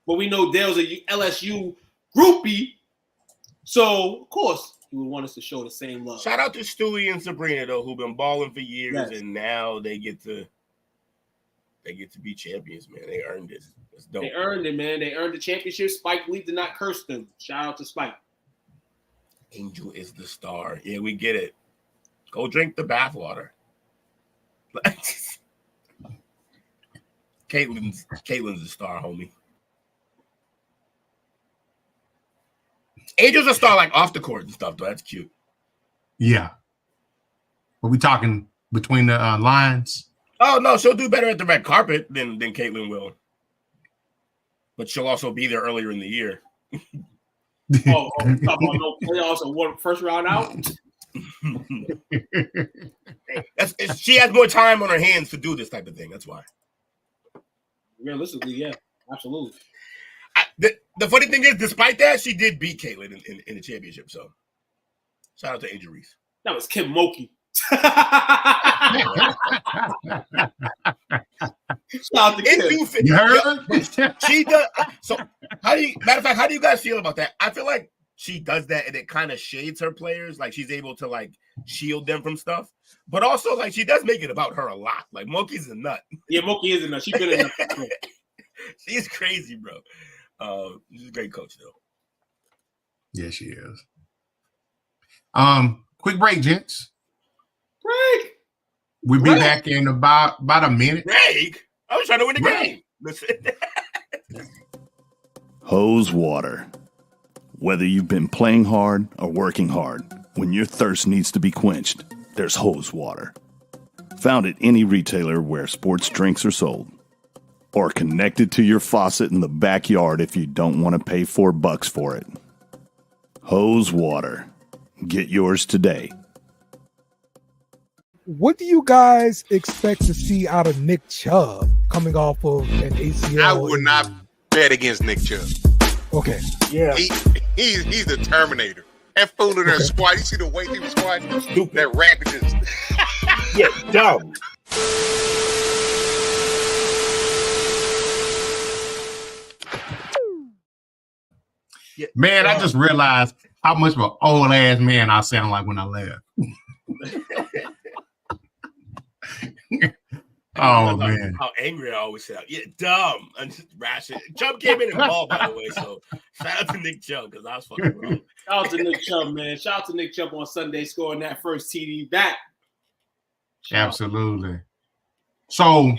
But we know Dale's a LSU groupie, so of course he would want us to show the same love. Shout out to Stewie and Sabrina though, who've been balling for years, and now they get to be champions, man. They earned it. That's dope. They earned it, man. They earned the championship. Spike Lee did not curse them. Shout out to Spike. Angel is the star. Yeah, we get it. Go drink the bathwater. Caitlin's the star, homie. Angel's a star, like off the court and stuff, though. That's cute. Yeah. Are we talking between the lines? Oh, no, she'll do better at the red carpet than Caitlin will. But she'll also be there earlier in the year. Talk about no playoffs or one first round out. She has more time on her hands to do this type of thing. That's why. Realistically, yeah, absolutely. The funny thing is, despite that, she did beat Caitlin in the championship. So, shout out to Angel Reese. That was Kim Mulkey. Shout out to Kim. You heard? She does. So, matter of fact, how do you guys feel about that? I feel like she does that, and it kind of shades her players. Like, she's able to like shield them from stuff, but also like she does make it about her a lot. Like, Mulkey's a nut. Yeah, Mulkey is a nut. She's been a nut. She's crazy, bro. She's a great coach, though. Yeah, she is. Quick break, gents. Break. We'll be back in about a minute. Break? I was trying to win the game. Listen. Hose water. Whether you've been playing hard or working hard, when your thirst needs to be quenched, there's hose water. Found at any retailer where sports drinks are sold. Or connected to your faucet in the backyard if you don't want to pay $4 for it. Hose water. Get yours today. What do you guys expect to see out of Nick Chubb coming off of an ACL? I would not bet against Nick Chubb. Okay. Yeah. He's the Terminator. That fool in that squat. You see the weight he was squatting? That rapidness. Yeah, dumb. Yeah, man, I just realized how much of an old ass man I sound like when I laugh. Oh man, how angry I always sound. Yeah, dumb. I'm just rational. Chubb came in and ball, by the way. So shout out to Nick Chubb because I was fucking wrong. Shout out to Nick Chubb, man. Shout out to Nick Chubb on Sunday scoring that first TD back. Absolutely. So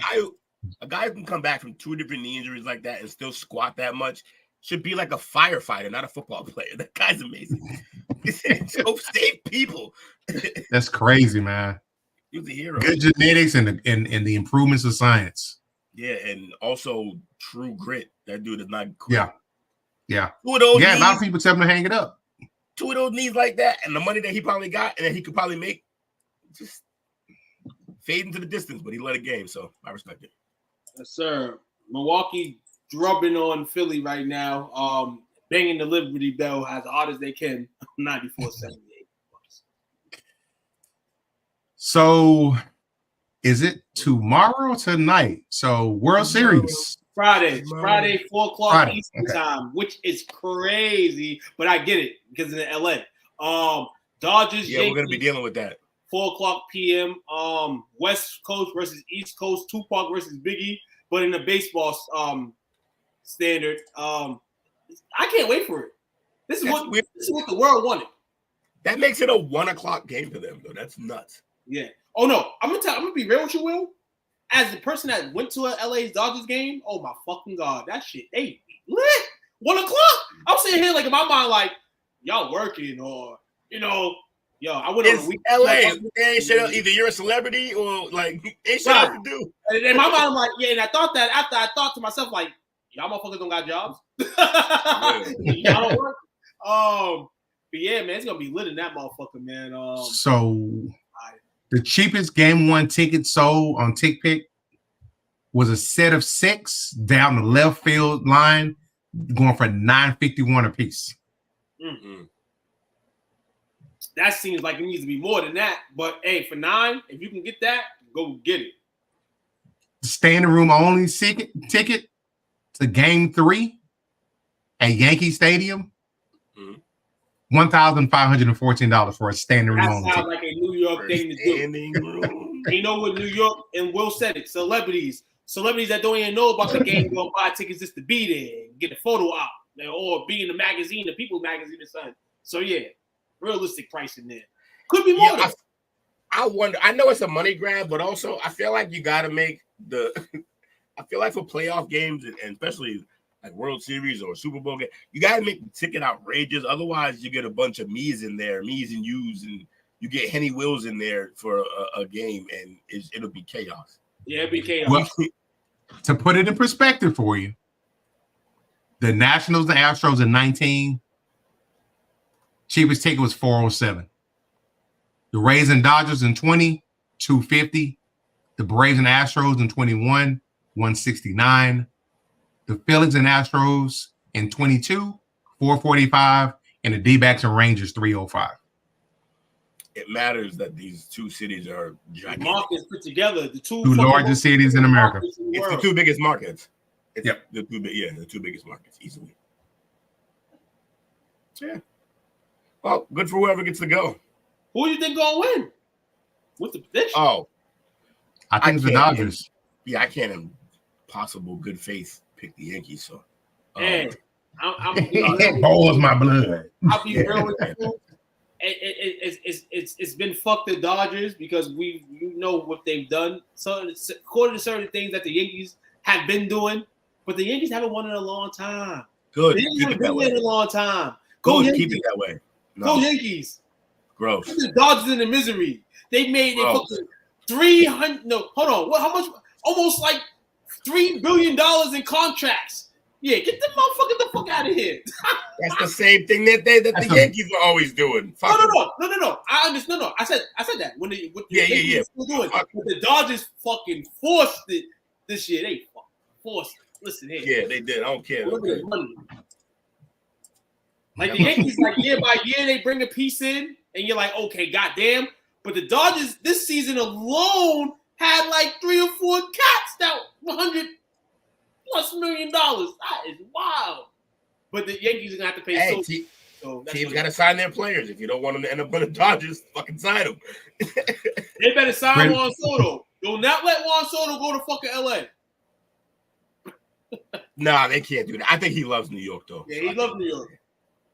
a guy who can come back from 2 different knee injuries like that and still squat that much should be like a firefighter, not a football player. That guy's amazing. So save people. That's crazy, man. He was a hero. Good genetics and the improvements of science. Yeah, and also true grit. That dude is not quit. Yeah. 2 of those knees, a lot of knees, people tell him to hang it up. 2 of those knees like that, and the money that he probably got and that he could probably make, just fade into the distance, but he led a game, so I respect it. Yes, sir. Milwaukee drubbing on Philly right now. Banging the Liberty Bell as hard as they can. 94-78. So is it tomorrow or tonight? So World Series. Friday, 4 o'clock Eastern time, which is crazy, but I get it because in LA. Dodgers. Yeah, we're gonna be dealing with that. 4:00 p.m. West Coast versus East Coast, Tupac versus Biggie, but in the baseball standard. I can't wait for it. This is what the world wanted. That makes it a 1 o'clock game for them, though. That's nuts. Yeah. Oh no, I'm gonna be real with you, Will. As the person that went to a LA Dodgers game, oh my fucking god, that shit, they lit. 1 o'clock. I'm sitting here like in my mind, like y'all working or yo, I went on a week. LA, they should either you're a celebrity or like they should have to do. And in my mind, I'm like, yeah, and I thought that after I thought to myself, like, y'all motherfuckers don't got jobs. Y'all don't work. But yeah, man, it's gonna be lit in that motherfucker, man. So the cheapest game 1 ticket sold on TickPick was a set of 6 down the left field line, going for $9.51 a piece. Mm-hmm. That seems like it needs to be more than that. But hey, for $9, if you can get that, go get it. Standing room only ticket to Game 3 at Yankee Stadium. $1,514 for a standing room only. That sounds like a New York thing to do. And you know what New York, and Will said it, celebrities that don't even know about the game go buy tickets just to be there and get a photo op or be in the magazine, the People magazine or something. So yeah, realistic pricing there. Could be more. I wonder, I know it's a money grab, but also I feel like you got to make I feel like for playoff games and especially like World Series or Super Bowl game, you got to make the ticket outrageous. Otherwise, you get a bunch of me's in there, me's and you's, and you get Henny Wills in there for a game, and it'll be chaos. Yeah, it'll be chaos. Well, to put it in perspective for you, the Nationals and Astros in 19, cheapest ticket was $407. The Rays and Dodgers in 20, $250. The Braves and Astros in 21, $169. The Phillies and Astros in 22, $445, and the D-backs and Rangers $305. It matters that these two cities are gigantic. Markets put together, the two largest cities in America. It's the 2 biggest markets. It's the 2 biggest markets easily. Yeah. Well, good for whoever gets to go. Who do you think gonna win? What's the prediction? Oh, I think it's the Dodgers. I can't in possible good faith pick the Yankees. So, hey, it boils my blood. I'll be real with you. It's been fuck the Dodgers because you know what they've done. So according to certain things that the Yankees have been doing, but the Yankees haven't won in a long time. Good. They haven't been in a long time. Go keep it that way. No. Go Yankees. Gross. The Dodgers in the misery. They made fucking 300. No, hold on. What? How much? Almost like $3 billion in contracts. Yeah, get the motherfucker the fuck out of here. That's the same thing that the Yankees are always doing. No. I understand. No. I said that when the Yankees were doing. But the Dodgers fucking forced it this year. They forced it. Listen here. Yeah, they did. I don't care. Okay. Like the Yankees, like year by year, they bring a piece in, and you're like, okay, goddamn. But the Dodgers this season alone had like 3 or 4 cats that $100+ million. That is wild. But the Yankees are gonna have to pay. Teams got to sign their players. If you don't want them to end up on the Dodgers, fucking sign them. They better sign Juan Soto. Do not let Juan Soto go to fucking LA. Nah, they can't do that. I think he loves New York though. Yeah, he loves New York.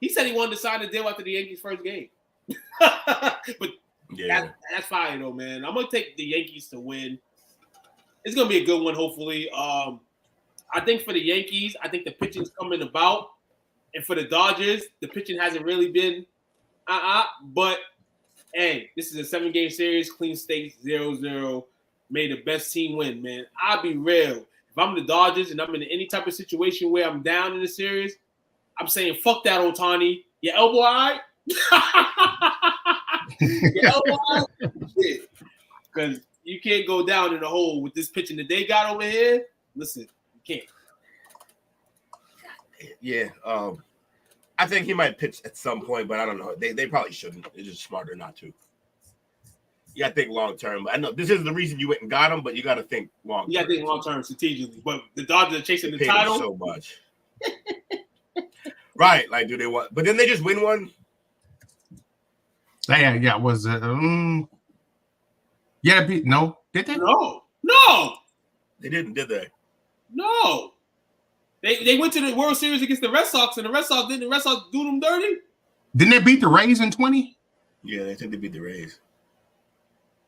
He said he wanted to sign a deal after the Yankees' first game. But that's fine though, man. I'm gonna take the Yankees to win. It's gonna be a good one, hopefully. I think for the Yankees, I think the pitching's coming about, and for the Dodgers, the pitching hasn't really been. But hey, this is a 7-game series, clean stakes, 0-0. May the best team win, man. I'll be real. If I'm the Dodgers and I'm in any type of situation where I'm down in the series, I'm saying, fuck that, Ohtani. Your elbow all right? Your elbow all right? Because you can't go down in the hole with this pitching that they got over here. Listen, you can't. Yeah. I think he might pitch at some point, but I don't know. They probably shouldn't. They're just smarter not to. You got to think long term. I know this is the reason you went and got him, but you got to think long term. You got to think long term strategically. But the Dodgers are chasing the title so much. Right, like do they want? But then they just win one. Yeah. Was it? Yeah. No, did they? No. They didn't, did they? No. They went to the World Series against the Red Sox, and the Red Sox do them dirty. Didn't they beat the Rays in 20? Yeah, they think they beat the Rays.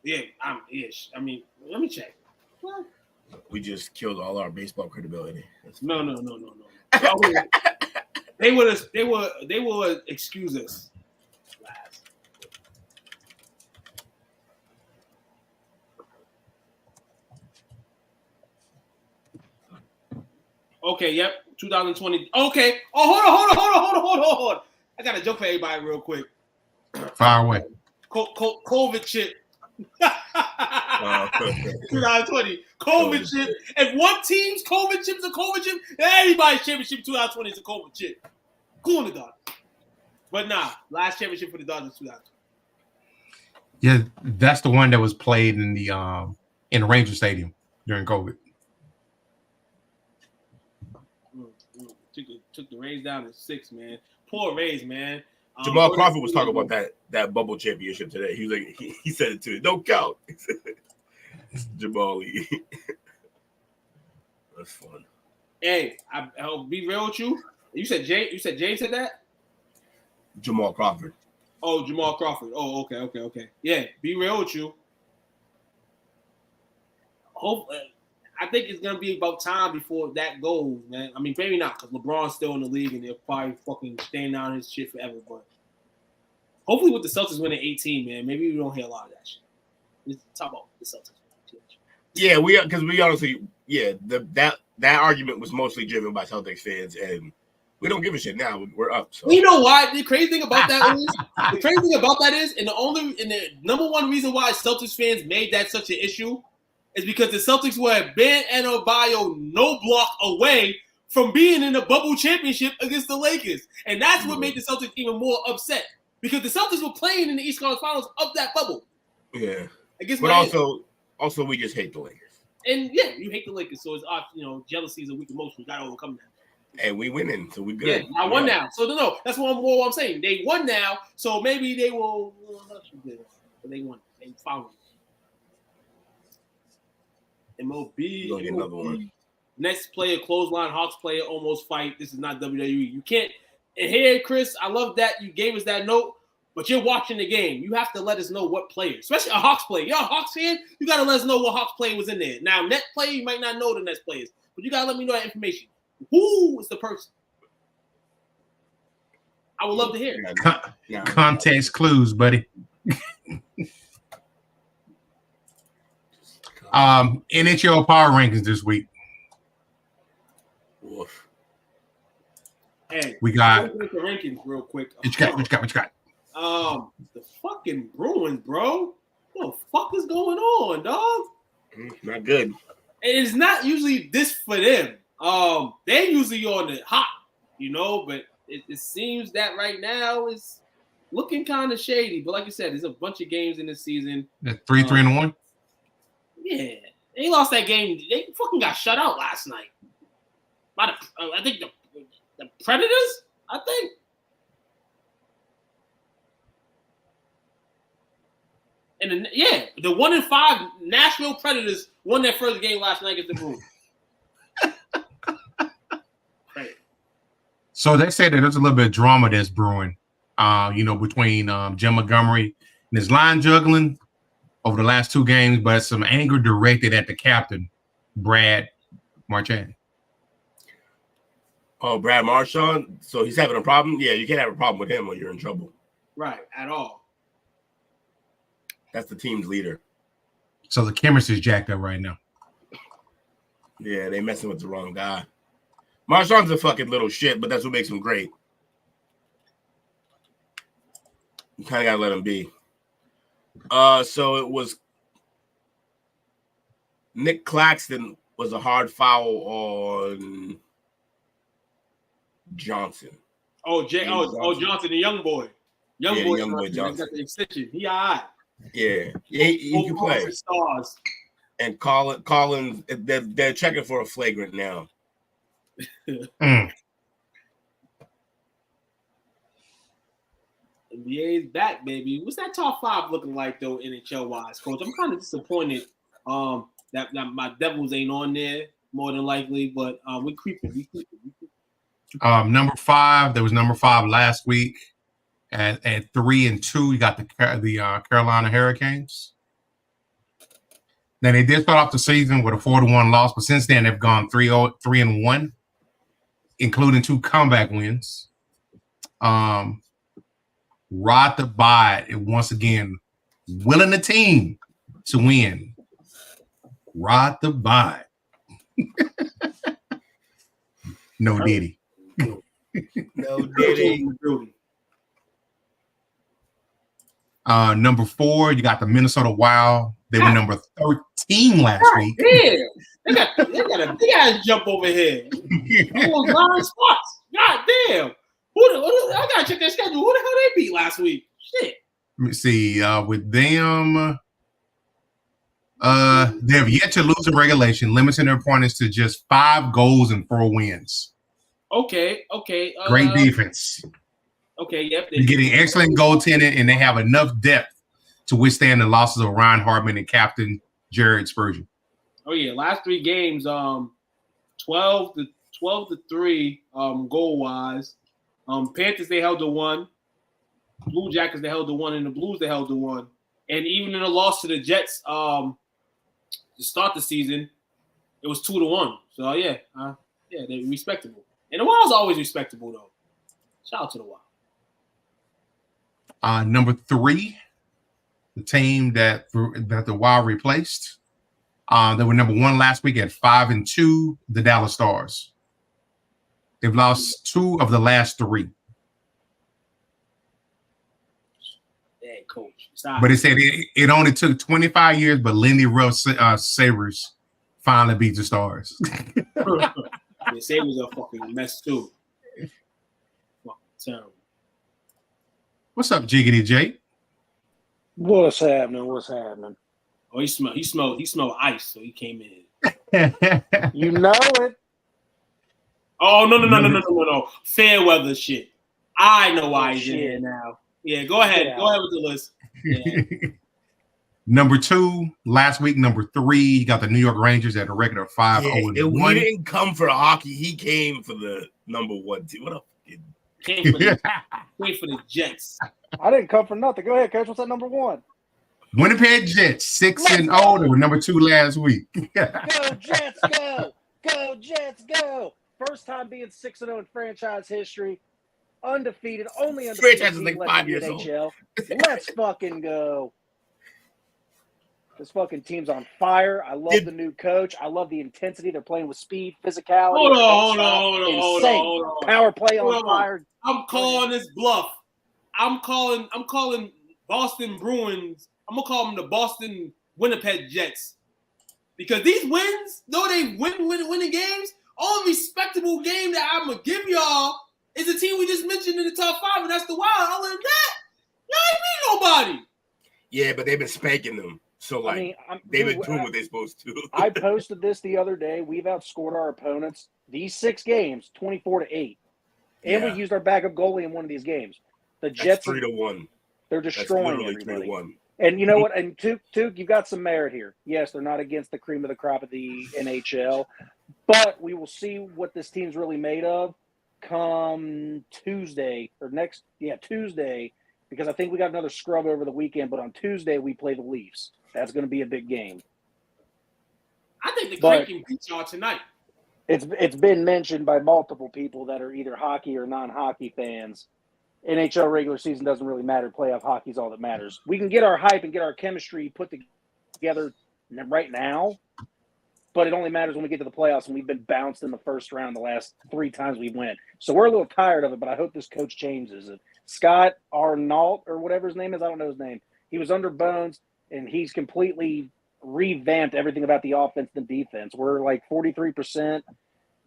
Yeah, I'm ish. I mean, let me check. What? We just killed all our baseball credibility. No. They will excuse us. Okay, yep, 2020. Okay. Oh, hold on. I got a joke for everybody real quick. Fire away. COVID chip. 2020. COVID chip. If one team's COVID chip is a COVID chip, everybody's championship 2020 is a COVID chip. Cool in the Dodgers. But nah, last championship for the Dodgers 2020. Yeah, that's the one that was played in the Ranger Stadium during COVID. Took the Rays down to 6, man. Poor Rays, man. Jamal Crawford was talking about that bubble championship today. He was like, he said it too. Don't count. Jamal. That's fun. Hey, I'll be real with you. You said Jay said that? Jamal Crawford. Oh, Jamal Crawford. Oh, okay. Yeah, be real with you. I think it's gonna be about time before that goes, man. I mean, maybe not, because LeBron's still in the league and they'll probably fucking stand down his shit forever. But hopefully, with the Celtics winning 18, man, maybe we don't hear a lot of that shit. Let's talk about the Celtics. Yeah, because we honestly, that argument was mostly driven by Celtics fans, and we don't give a shit now. We're up. So. You know why? The crazy thing about that is, and the number one reason why Celtics fans made that such an issue is because the Celtics were Ben Adebayo no block away from being in the bubble championship against the Lakers. And that's what made the Celtics even more upset. Because the Celtics were playing in the East Conference Finals of that bubble. Yeah. Against but Miami. also we just hate the Lakers. And yeah, you hate the Lakers, so it's jealousy is a weak emotion. You gotta overcome that. And we winning, so we good. Yeah, I won now. So no, that's what I'm saying. They won now, so maybe they will. But they won. They found MLB. Another one. Next player, clothesline, Hawks player, almost fight. This is not WWE. You can't. And here, Chris, I love that you gave us that note, but you're watching the game. You have to let us know what player, especially a Hawks player. You're a Hawks fan, you got to let us know what Hawks player was in there. Now, net player, you might not know the Nets players, but you got to let me know that information. Who is the person? I would love to hear. Context clues, buddy. NHL Power Rankings this week. Oof. Hey, we got the rankings real quick. What you got? The fucking Bruins, bro. What the fuck is going on, dog? Not good. It's not usually this for them. They're usually on the hot, but it seems that right now is looking kind of shady. But like you said, there's a bunch of games in this season. 3-3-1. Yeah, they lost that game. They fucking got shut out last night by I think the Predators. I think. And the 1-5 Nashville Predators won their first game last night against the Bruins. So they say that there's a little bit of drama that's brewing, between Jim Montgomery and his line juggling over the last two games, but some anger directed at the captain, Brad Marchand. Oh, Brad Marchand. So he's having a problem? Yeah, you can't have a problem with him when you're in trouble. Right, at all. That's the team's leader. So the chemistry is jacked up right now. Yeah, they messing with the wrong guy. Marchand's a fucking little shit, but that's what makes him great. You kind of gotta let him be. So it was Nick Claxton was a hard foul on Johnson. Johnson, the young boy. Young boy Johnson. Got the extension. He all right. Yeah, he can play. Stars. And Collins, they're checking for a flagrant now. NBA's back, baby. What's that top 5 looking like though, NHL wise, Coach? I'm kind of disappointed that my Devils ain't on there more than likely, but we creeping. Number 5, there was number 5 last week at 3-2. You got the Carolina Hurricanes. Now they did start off the season with a 4-1 loss, but since then they've gone 3-1. including 2 comeback wins. Rod the Bide, and once again, willing the team to win. Rod the Bide. No Diddy. No Diddy. Number 4, you got the Minnesota Wild. They were number 13 last week. Damn. They got a big ass jump over here. Almost 9 spots. God damn. I gotta check their schedule. Who the hell they beat last week? Shit. Let me see. With them, they have yet to lose in regulation, limiting their opponents to just 5 goals and 4 wins. Okay. Great defense. Okay, yep. They're getting excellent goaltending, and they have enough depth to withstand the losses of Ryan Hartman and captain Jared Spurgeon. Oh yeah, last 3 games, 12 to 3, goal wise. Panthers they held to 1, Blue Jackets they held to 1, and the Blues they held to 1. And even in a loss to the Jets, to start the season, it was 2-1. So yeah, they're respectable. And the Wild's always respectable though. Shout out to the Wild. Number 3, the team that the Wild replaced. They were number 1 last week at 5-2, the Dallas Stars. They've lost 2 of the last 3. Yeah, coach. But it said it only took 25 years, but Lindy Ruff Sabres finally beat the Stars. The Sabres are fucking mess too. Fucking terrible. What's up, Jiggity J? What's happening? Oh, he smelled ice, so he came in. You know it. Oh no. Fair weather shit. I know why he's in here now. Yeah, go ahead. Yeah. Go ahead with the list. Yeah. Number 2, last week. Number 3, you got the New York Rangers at a record of 5-0-1. He didn't come for hockey. He came for the number 1 team. What a Came for the Jets. I didn't come for nothing. Go ahead, Coach. What's that number 1? Winnipeg Jets 6-0. They were number 2 last week. Go Jets, go! Go Jets, go! First time being 6-0 in franchise history. Undefeated, only undefeated. Franchise is like 5 years old. Let's fucking go. This fucking team's on fire. I love the new coach. I love the intensity. They're playing with speed, physicality. Hold on. Power play on fire. I'm calling this bluff. I'm calling Boston Bruins. I'm gonna call them the Boston Winnipeg Jets. Because these wins, though they winning games, only respectable game that I'm gonna give y'all is the team we just mentioned in the top 5, and that's the Wild. Other than that, y'all ain't beat nobody. Yeah, but they've been spanking them. So, they've been doing what they're supposed to. I posted this the other day. We've outscored our opponents these 6 games 24-8. And we used our backup goalie in one of these games. The Jets 3-1. They're destroying That's everybody. 3-1. And you know what? And Took, you've got some merit here. Yes, they're not against the cream of the crop of the NHL, but we will see what this team's really made of come Tuesday Tuesday, because I think we got another scrub over the weekend. But on Tuesday we play the Leafs. That's going to be a big game. I think the Creek can beat y'all tonight. It's been mentioned by multiple people that are either hockey or non-hockey fans. NHL regular season doesn't really matter. Playoff hockey is all that matters. We can get our hype and get our chemistry put together right now, but it only matters when we get to the playoffs, and we've been bounced in the first round the last 3 times we went. So we're a little tired of it, but I hope this coach changes it. Scott Arnault, or whatever his name is, I don't know his name. He was under Bones, and he's completely revamped everything about the offense and defense. We're like 43%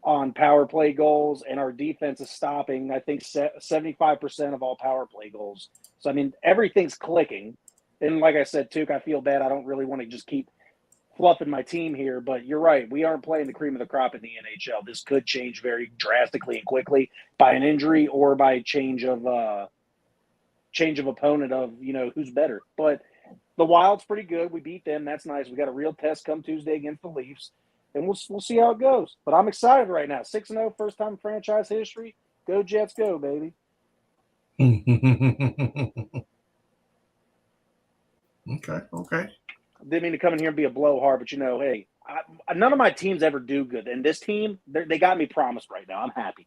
on power play goals, and our defense is stopping, I think, 75% of all power play goals. So, I mean, everything's clicking. And like I said, Took, I feel bad. I don't really want to just keep fluffing my team here, but you're right. We aren't playing the cream of the crop in the NHL. This could change very drastically and quickly by an injury or by change of opponent of, who's better. But the Wild's pretty good. We beat them. That's nice. We got a real test come Tuesday against the Leafs, and we'll see how it goes. But I'm excited right now. 6-0, first time in franchise history. Go Jets, go, baby. Okay. Didn't mean to come in here and be a blowhard, but hey, none of my teams ever do good. And this team, they got me promised right now. I'm happy.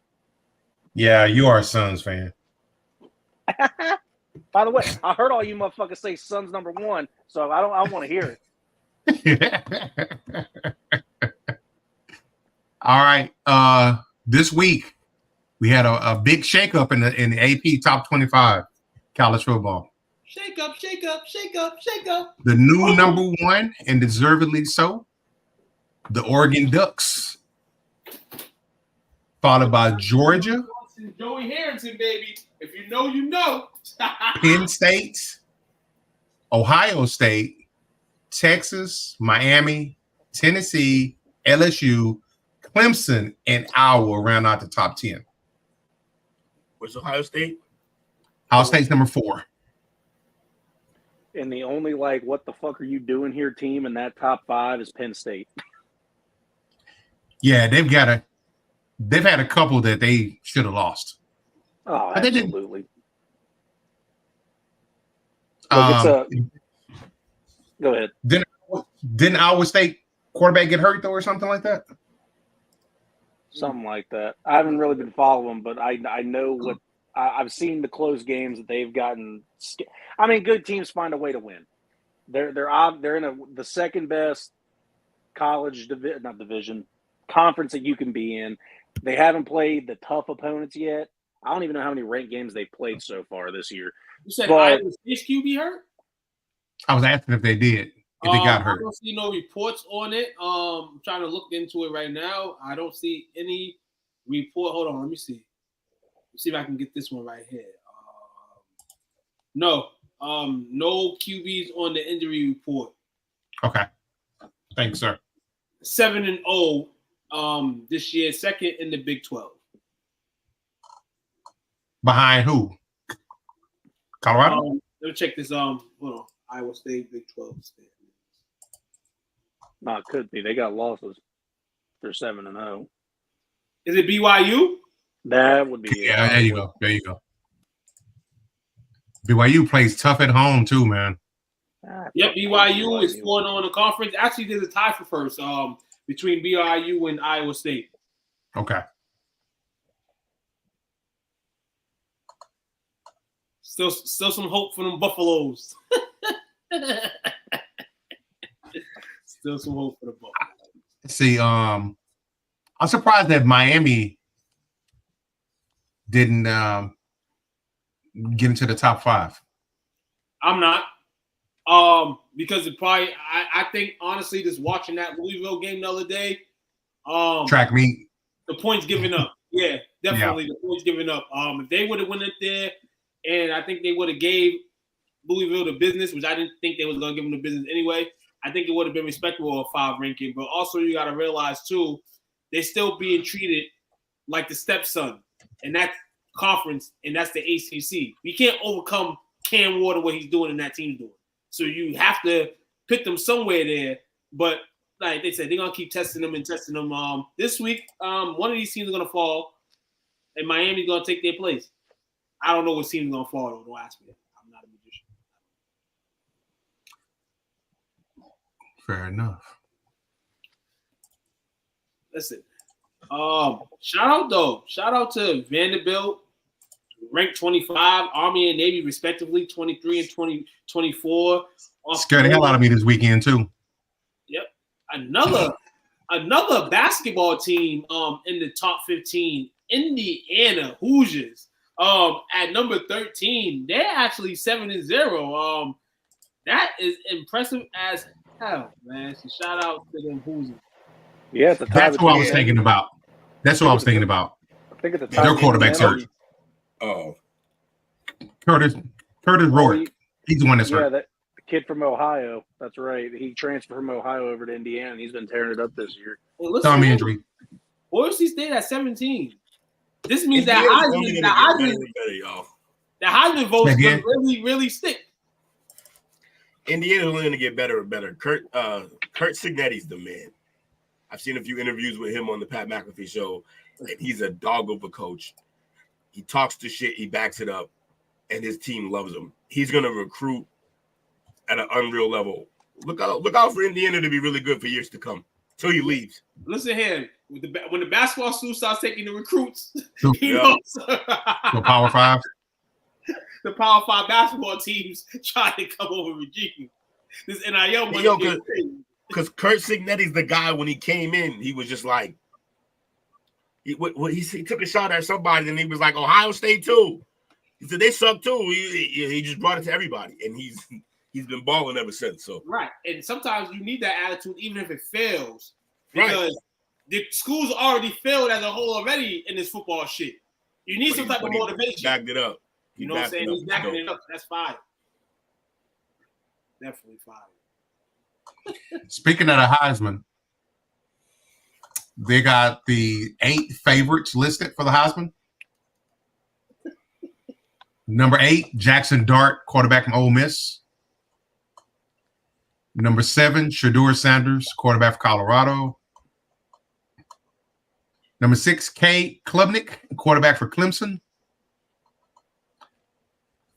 Yeah, you are a Suns fan. By the way, I heard all you motherfuckers say Suns #1, so I don't want to hear it. All right. This week we had a big shakeup in the AP Top 25 college football. Shake up, shake up, shake up, shake up. The new #1, and deservedly so, the Oregon Ducks, followed by Georgia, Joey Harrington, baby. If you know, you know. Penn State, Ohio State, Texas, Miami, Tennessee, LSU, Clemson, and Iowa round out the top 10. What's Ohio State? Ohio State's #4. And the only what the fuck are you doing here team in that top 5 is Penn State. Yeah, they've had a couple that they should have lost. Oh, but absolutely. Go ahead. Didn't Iowa State quarterback get hurt though, or something like that? Something like that. I haven't really been following, but I know what I've seen the close games that they've gotten. I mean, good teams find a way to win. They're in the second best college conference that you can be in. They haven't played the tough opponents yet. I don't even know how many ranked games they've played so far this year. You said Iowa State's QB hurt? I was asking if they did, if they got hurt. I don't see no reports on it. I'm trying to look into it right now. I don't see any report. Hold on, let me see. Let's see if I can get this one right here. No QBs on the injury report. Okay. Thanks, sir. 7-0 this year, second in the Big 12. Behind who? Colorado? Let me check this. Hold on. Iowa State, Big 12. No, it could be. They got losses. They're 7-0. Is it BYU? That would be. Yeah, there you go. There you go. BYU plays tough at home too, man. Yep, BYU is 4-0 in the conference. Actually, there's a tie for first between BYU and Iowa State. Okay. Still some hope for them Buffaloes. Still some hope for the Buffaloes. See, I'm surprised that Miami didn't get into the top 5. I'm not. Because it probably I think honestly just watching that Louisville game the other day. Track meet. The points given up. Yeah, definitely the points given up. If they would have went up there, and I think they would have gave Louisville the business, which I didn't think they was gonna give them the business anyway. I think it would have been respectable of 5 ranking. But also you gotta realize too, they're still being treated like the stepson in that conference, and that's the ACC. You can't overcome Cam Ward what he's doing and that team's doing. So you have to put them somewhere there. But like they said, they're gonna keep testing them. This week, one of these teams is gonna fall, and Miami's gonna take their place. I don't know what team's gonna fall though. Don't ask me. I'm not a magician. Fair enough. Listen, shout out to Vanderbilt, ranked 25, Army and Navy respectively, 23 and 24. Scared the hell out of me this weekend too. Yep, another basketball team in the top 15, Indiana Hoosiers. At number 13, they're actually 7-0. That is impressive as hell, man. So shout out to them Hoosiers. Yeah, that's what I was thinking about. That's what I was thinking about. I think at the their quarterback's hurt. Oh, Curtis Rourke. He's the one that's hurt. Yeah, the kid from Ohio. That's right. He transferred from Ohio over to Indiana, and he's been tearing it up this year. Thumb injury. Boise State at 17. This means that Heisman vote's going to really, really stick. Indiana's only going to get better and better. Kurt Signetti's the man. I've seen a few interviews with him on the Pat McAfee show, and he's a dog of a coach. He talks to shit, he backs it up, and his team loves him. He's going to recruit at an unreal level. Look out for Indiana to be really good for years to come. till he leaves. Listen here, when the basketball school starts taking the recruits, The Power 5. The Power 5 basketball teams trying to come over Virginia. This NIL money. Because Kurt Signetti's the guy. When he came in, he was just like, he took a shot at somebody, and he was like, Ohio State too. He said they suck too. He just brought it to everybody, and he's been balling ever since. So right, and sometimes you need that attitude, even if it fails, because the school's already failed as a whole already in this football shit. You need some type of motivation. Backed it up. You know what I'm saying? He's backing it up. That's fire. Definitely fire. Speaking of the Heisman, they got the 8 favorites listed for the Heisman. Number 8, Jackson Dart, quarterback from Ole Miss. Number 7, Shedeur Sanders, quarterback for Colorado. Number 6, Cade Klubnik, quarterback for Clemson.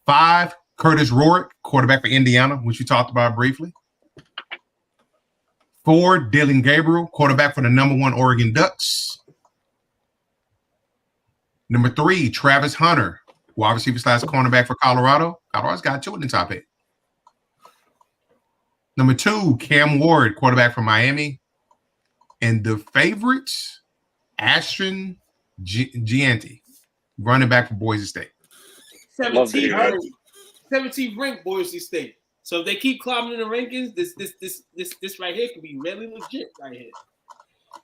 5, Curtis Rorick, quarterback for Indiana, which we talked about briefly. 4, Dylan Gabriel, quarterback for the number 1 Oregon Ducks. Number 3, Travis Hunter, wide receiver / cornerback for Colorado. Colorado's got 2 in the top 8. Number 2, Cam Ward, quarterback for Miami. And the favorites, Ashton Gianti, running back for Boise State. 17th ranked Boise State. So if they keep climbing in the rankings, this right here can be really legit right here.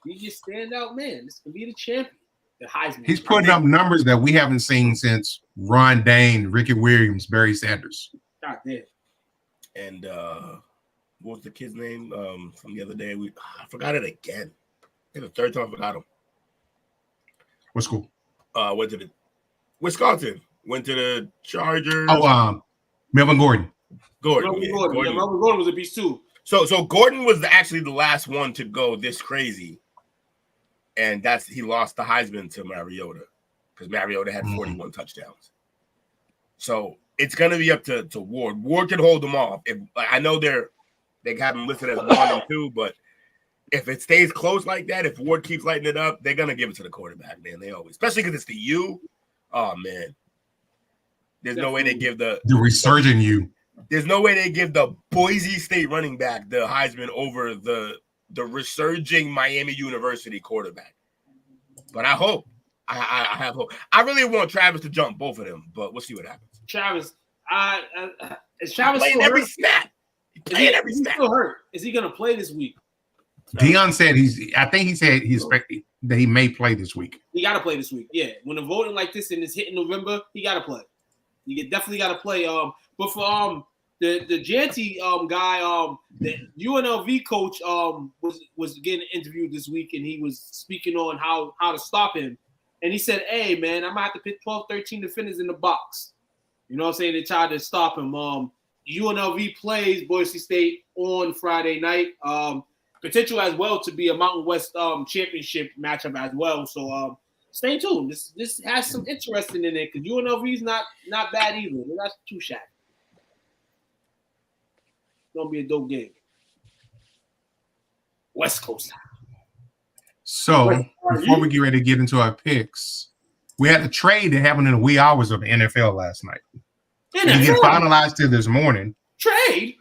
You just stand out, man. This can be the champion. The Heisman. He's putting up numbers that we haven't seen since Ron Dane, Ricky Williams, Barry Sanders. God damn. And what was the kid's name from the other day? I forgot it again. I think the third time I forgot him. What school? Went to the Wisconsin. Went to the Chargers. Melvin Gordon. Gordon Gordon was a beast too. So Gordon was actually the last one to go this crazy, and he lost the Heisman to Mariota because Mariota had 41 touchdowns. So it's gonna be up to Ward. Ward can hold them off. I know they have him listed as 1 and 2, but if it stays close like that, if Ward keeps lighting it up, they're gonna give it to the quarterback, man. They always, especially because it's the U. Oh man, there's no way they give the resurgent U. There's no way they give the Boise State running back the Heisman over the resurging Miami University quarterback. But I hope. I have hope. I really want Travis to jump both of them, but we'll see what happens. Travis, is Travis playing every snap? Playing every snap. Still hurt? Is he gonna play this week? Deion said he said he expected that he may play this week. He got to play this week. Yeah, when the voting like this and it's hitting November, he got to play. You definitely got to play. But for the Janty guy, the UNLV coach was getting interviewed this week, and he was speaking on how to stop him. And he said, "Hey man, I'm gonna have to put 12, 13 defenders in the box." You know what I'm saying? They tried to stop him. UNLV plays Boise State on Friday night. Potential as well to be a Mountain West championship matchup as well. So stay tuned. This has some interesting in it because UNLV is not bad either. That's 2 shots. It's gonna be a dope game. West Coast. So before we get ready to get into our picks, we had a trade that happened in the wee hours of the NFL last night. It get finalized till this morning. Trade.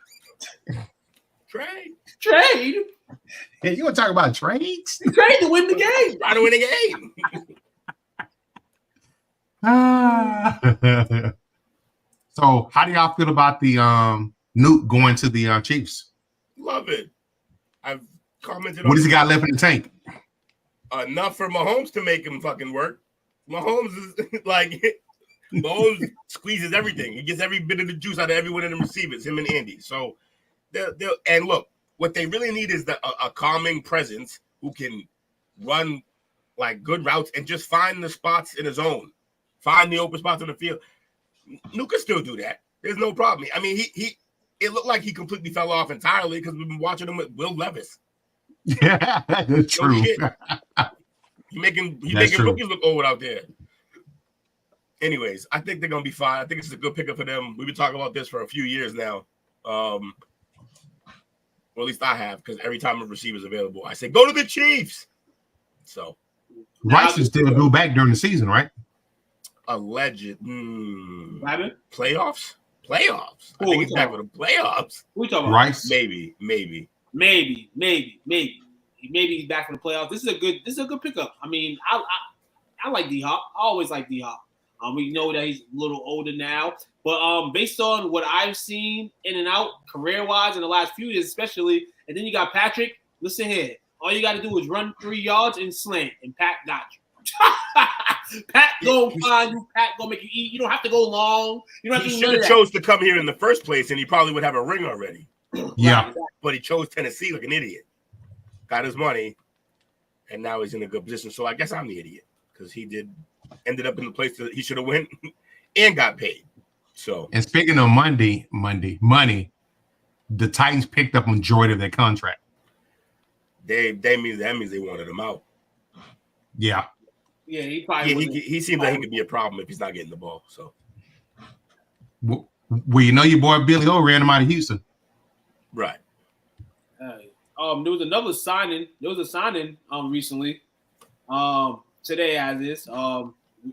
Hey, you want to talk about trades? Trade to win the game. Try to win the game. So, how do y'all feel about the Nuke going to the Chiefs? Love it. I've commented. What does he got left in the tank? Enough for Mahomes to make him fucking work. Mahomes is like Mahomes squeezes everything. He gets every bit of the juice out of every one of them receivers. Him and Andy. So they'll and look. What they really need is a calming presence who can run like good routes and just find the spots in his own, find the open spots on the field. Nuke can still do that. There's no problem. I mean, it looked like he completely fell off entirely because we've been watching him with Will Levis. Yeah, that's true. He's making rookies look old out there. Anyways, I think they're gonna be fine. I think it's a good pickup for them. We've been talking about this for a few years now. or at least I have, because every time a receiver's available, I say, go to the Chiefs. So Rice is still due back during the season, right? Alleged. Playoffs? Playoffs. I think he's back with the playoffs. Who we talking about? Rice? Maybe. Maybe he's back for the playoffs. This is a good pickup. I mean, I like D-Hop. I always like D-Hop. We know that he's a little older now, but based on what I've seen in and out career-wise in the last few years, especially, and then you got Patrick. Listen here, all you got to do is run 3 yards and slant, and Pat got you. Pat gonna find you. Pat gonna make you eat. You don't have to go long. You don't have to. He should have chose to come here in the first place, and he probably would have a ring already. Yeah, but he chose Tennessee like an idiot. Got his money, and now he's in a good position. So I guess I'm the idiot because he ended up in the place that he should have went and got paid. So, and speaking of money, the Titans picked up a majority of their contract. That means they wanted him out. Yeah. Yeah, he probably. He seems like he could be a problem if he's not getting the ball. So, well, you know your boy Billy O ran him out of Houston. Right. There was another signing. There was a signing recently. Today as is.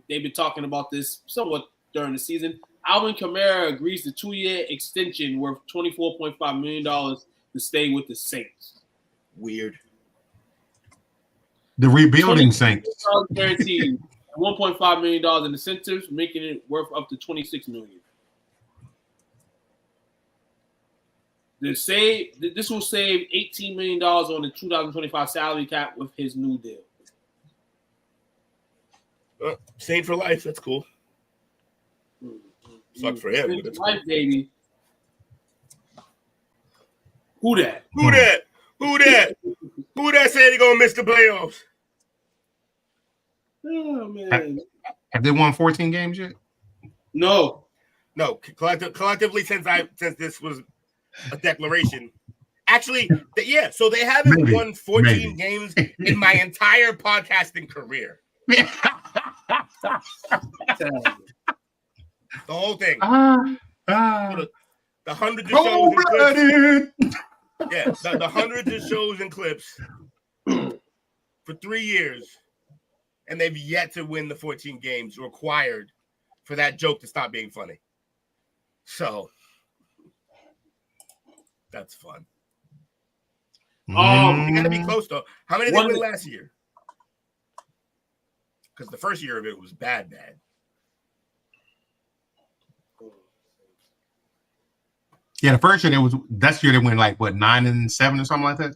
They've been talking about this somewhat during the season. Alvin Kamara agrees to 2-year extension worth $24.5 million to stay with the Saints. Weird. The rebuilding Saints. Guaranteed $1.5 million in incentives, making it worth up to $26 million. This will save $18 million on the 2025 salary cap with his new deal. Saint for life. That's cool. Sucks for him. Saint for life, baby. Who that? Who that said he gonna miss the playoffs? Oh man. Have they won 14 games yet? No. Collectively, since this was a declaration. Actually, yeah. So they haven't won 14 games in my entire podcasting career. The whole thing. The hundreds of shows and clips. Yeah, the hundreds of shows and clips for 3 years, and they've yet to win the 14 games required for that joke to stop being funny. So that's fun. You gotta be close though. How many did they win last year? Because the first year of it was bad. Yeah, the first year that year they went like what 9-7 or something like that.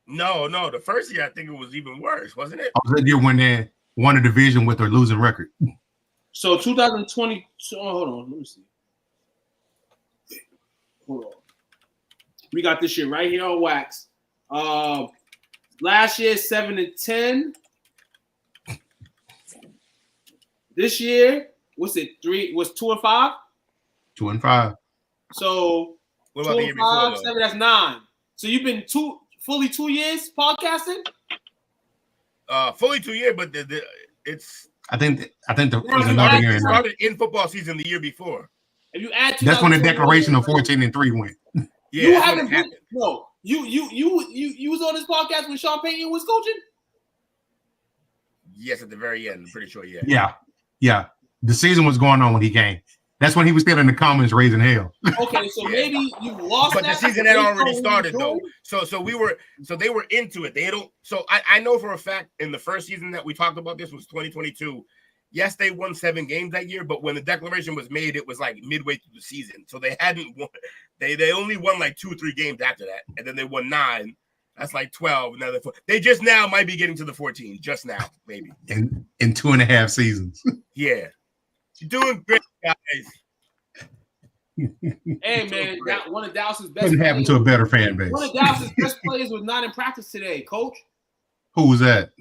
No, the first year I think it was even worse, wasn't it? Oh, that year when they won a division with their losing record. So 2020. Hold on, let me see. Hold on. We got this shit right here on wax. Last year 7-10. This year, what's it? 2-5. 2-5. So what about the year before? 7, that's 9. So you've been fully 2 years podcasting? Fully 2 years, but it's. I think there was another year. Started in football season the year before. If you add, that's when the declaration of 14-3 went. Yeah, you haven't been. No, you was on this podcast when Sean Payton was coaching. Yes, at the very end. I'm pretty sure. Yeah. Yeah. The season was going on when he came. That's when he was still in the comments raising hell. Okay, so maybe you lost. But the season had already started though. So they were into it. They don't. So I know for a fact in the first season that we talked about this was 2022. Yes, they won 7 games that year, but when the declaration was made, it was like midway through the season. So they hadn't won. They only won like 2 or 3 games after that, and then they won 9. That's like 12. Another 4. They just now might be getting to the 14. Just now, maybe. In 2.5 seasons. Yeah. You're doing great, guys. Hey, man, one of Dallas's best Doesn't happen to a better fan base. One of Dallas's best players was not in practice today, Coach. Who was that?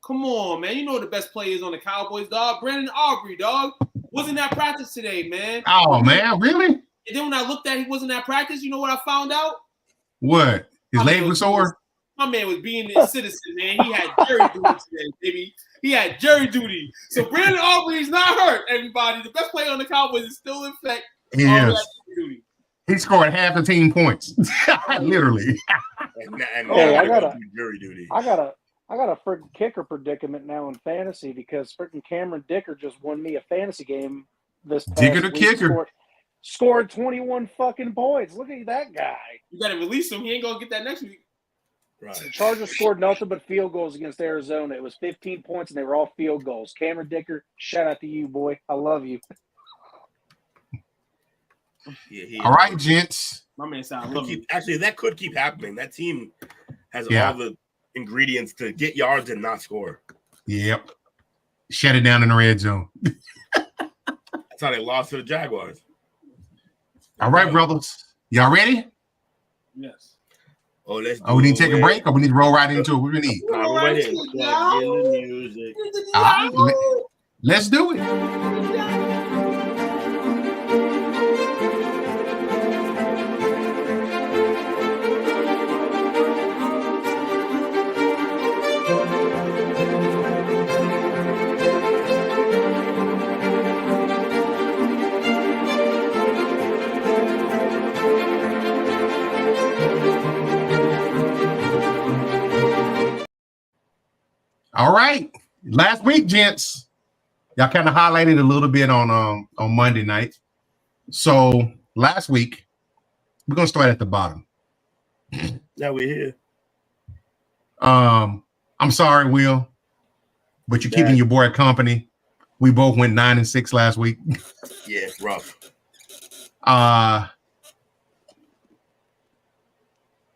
Come on, man. You know the best players on the Cowboys, dog. Brandon Aubrey, dog. Wasn't at practice today, man. Oh, man. Really? And then when I looked at he wasn't at practice, you know what I found out? What? His leg was sore? My man was being a citizen, man. He had jury duty today, baby. He had jury duty. So Brandon Aubrey is not hurt, everybody. The best player on the Cowboys is still in effect. Yes. He scored half the team points. Literally. Hey, I got a freaking kicker predicament now in fantasy because freaking Cameron Dicker just won me a fantasy game this past Dicker the week. kicker. Scored 21 fucking points. Look at that guy. You got to release him. He ain't going to get that next week. Right. The Chargers scored nothing but field goals against Arizona. It was 15 points, and they were all field goals. Cameron Dicker, shout out to you, boy. I love you. All right, gents. My man sound actually, that could keep happening. That team has all the ingredients to get yards and not score. Yep. Shut it down in the red zone. That's how they lost to the Jaguars. All right, brothers. Y'all ready? Yes. Oh, let's. We need to take a break, or we need to roll right into it. What do we need? Let's do it. All right. Last week, gents, y'all kind of highlighted a little bit on Monday night. So last week, we're gonna start at the bottom. Now we're here. I'm sorry, Will, but you're keeping your boy company. We both went 9-6 last week. Yeah, rough.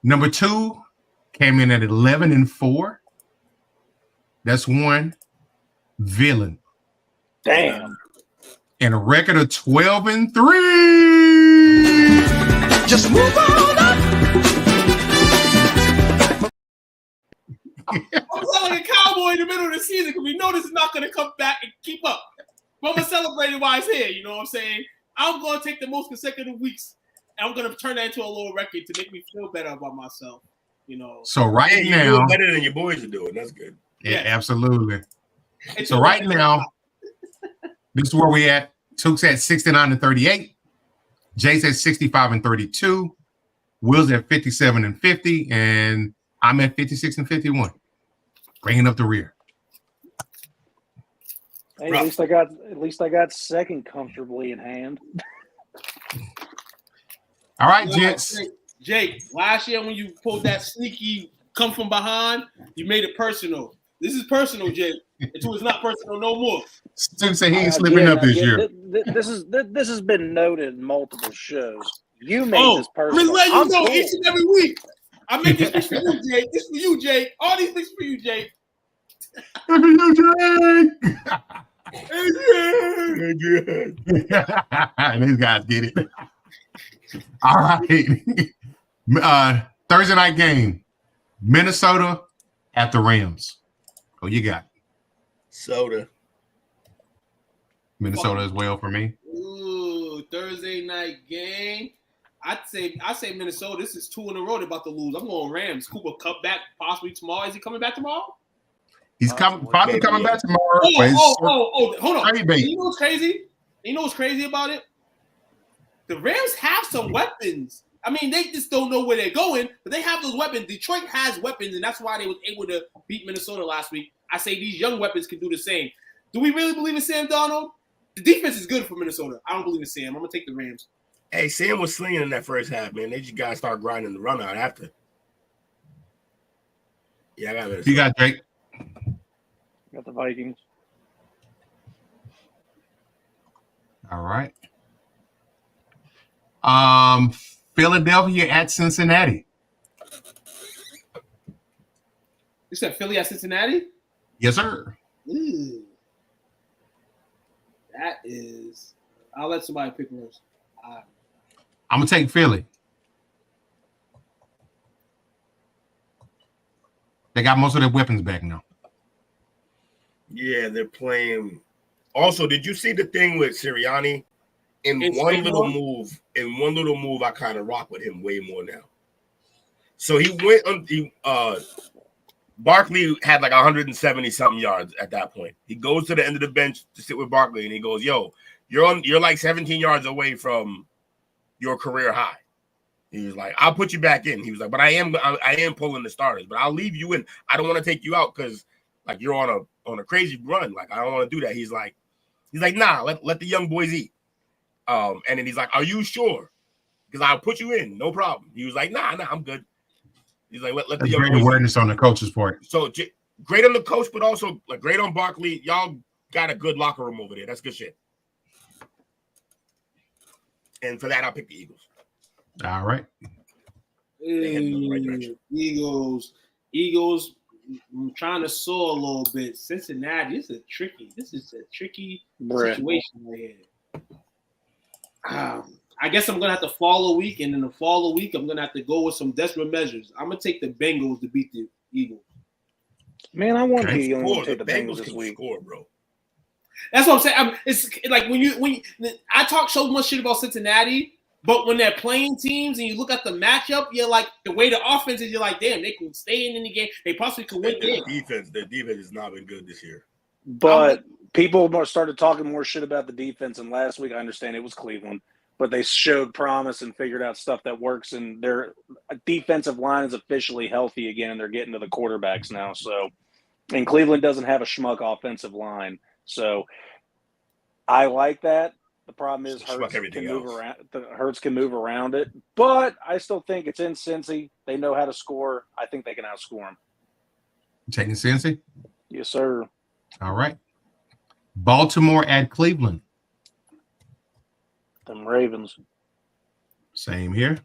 Number 2 came in at 11-4. That's one villain. Damn. And a record of 12-3. Just move on up. I'm like a cowboy in the middle of the season because we know this is not going to come back and keep up. But I'm going to celebrate it while it's here. You know what I'm saying? I'm going to take the most consecutive weeks and I'm going to turn that into a little record to make me feel better about myself. You know. So right now, you're doing better than your boys are doing. That's good. Yeah, absolutely. So right now, this is where we at. Took's at 69-38. Jay's at 65-32. Will's at 57-50, and I'm at 56-51. Bringing up the rear. Hey, at least I got second comfortably in hand. All right, gents. Jake, last year when you pulled that sneaky come from behind, you made it personal. This is personal, Jake. Until it's not personal no more. Stu said he ain't slipping up this year. This has been noted in multiple shows. You made this personal. I'm just letting you know cool. each and every week. I make this for you, Jake. This for you, Jake. All these things for you, Jake. For you, Jake. These guys get it. All right. Thursday night game. Minnesota at the Rams. Oh, you got Soda. Minnesota as well for me. Ooh, Thursday night game. I say Minnesota. This is 2 in a row they're about to lose. I'm going Rams. Cooper Kupp back possibly tomorrow. Is he coming back tomorrow? He's probably coming back tomorrow. Hold on. You know what's crazy? You know what's crazy about it? The Rams have some weapons. I mean, they just don't know where they're going, but they have those weapons. Detroit has weapons, and that's why they was able to beat Minnesota last week. I say these young weapons can do the same. Do we really believe in Sam Darnold? The defense is good for Minnesota. I don't believe in Sam. I'm going to take the Rams. Hey, Sam was slinging in that first half, man. They just got to start grinding the run out after. Yeah, I got it. You got Drake. Got the Vikings. All right. Philadelphia at Cincinnati. You said Philly at Cincinnati? Yes, sir. Ooh. That is. I'll let somebody pick first. I'm gonna take Philly. They got most of their weapons back now. Yeah, they're playing. Also, did you see the thing with Sirianni? In one little move, I kind of rock with him way more now. So he went on. Barkley had like 170 something yards at that point. He goes to the end of the bench to sit with Barkley, and he goes, "Yo, you're like 17 yards away from your career high. He was like, I'll put you back in. He was like, but I am pulling the starters, but I'll leave you in. I don't want to take you out because like you're on a crazy run. Like, I don't want to do that. He's like, nah, let the young boys eat. And then he's like, are you sure? Because I'll put you in, no problem. He was like, nah, I'm good. He's like, let the young great boys awareness on the coach's part. So great on the coach, but also like great on Barkley. Y'all got a good locker room over there. That's good shit. And for that, I'll pick the Eagles. All right. Eagles. I'm trying to soar a little bit. Cincinnati. This is a tricky situation right here. I guess I'm gonna have to follow a week, and in the follow week, I'm gonna have to go with some desperate measures. I'm gonna take the Bengals to beat the Eagles. Man, I want to take the Bengals this week. Score, bro. That's what I'm saying. It's like when I talk so much shit about Cincinnati, but when they're playing teams and you look at the matchup, you're like the way the offense is. You're like, damn, they can stay in the game. They possibly could win. Their defense has not been good this year. But people started talking more shit about the defense. And last week, I understand it was Cleveland, but they showed promise and figured out stuff that works. And their defensive line is officially healthy again, and they're getting to the quarterbacks now. So, and Cleveland doesn't have a schmuck offensive line. So I like that. The problem is Hurts can move around it, but I still think it's in Cincy. They know how to score. I think they can outscore them. Taking Cincy? Yes, sir. All right. Baltimore at Cleveland. Them Ravens. Same here.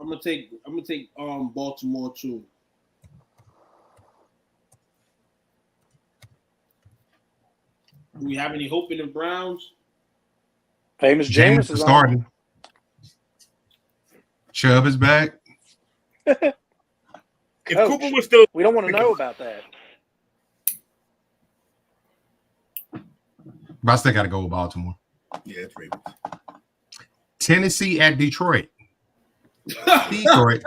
I'm gonna take Baltimore too. Do we have any hope in the Browns? Famous Jameis is starting. Chubb is back. If Cooper was still, we don't want to know about that. But I still got to go with Baltimore. Yeah, it's Ravens. Tennessee at Detroit. Detroit.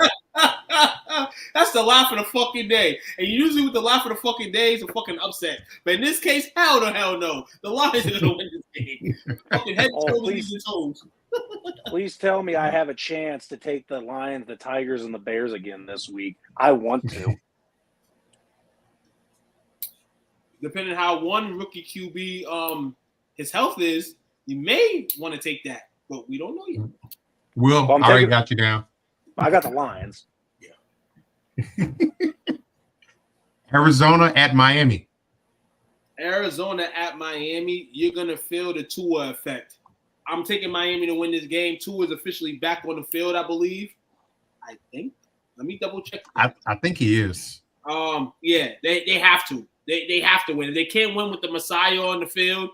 That's the laugh of the fucking day. And usually with the laugh of the fucking day is a fucking upset. But in this case, hell no. The Lions are going to win this game. Fucking head, shoulders, and toes. Please tell me I have a chance to take the Lions, the Tigers, and the Bears again this week. I want to. Depending on how one rookie QB his health is, you may want to take that. But we don't know yet. Will, I already got you down. I got the Lions. Arizona at Miami. Arizona at Miami, you're going to feel the Tua effect. I'm taking Miami to win this game. Tua is officially back on the field, I believe. I think. Let me double check. I think he is. Yeah, they have to. They have to win. If they can't win with the Messiah on the field,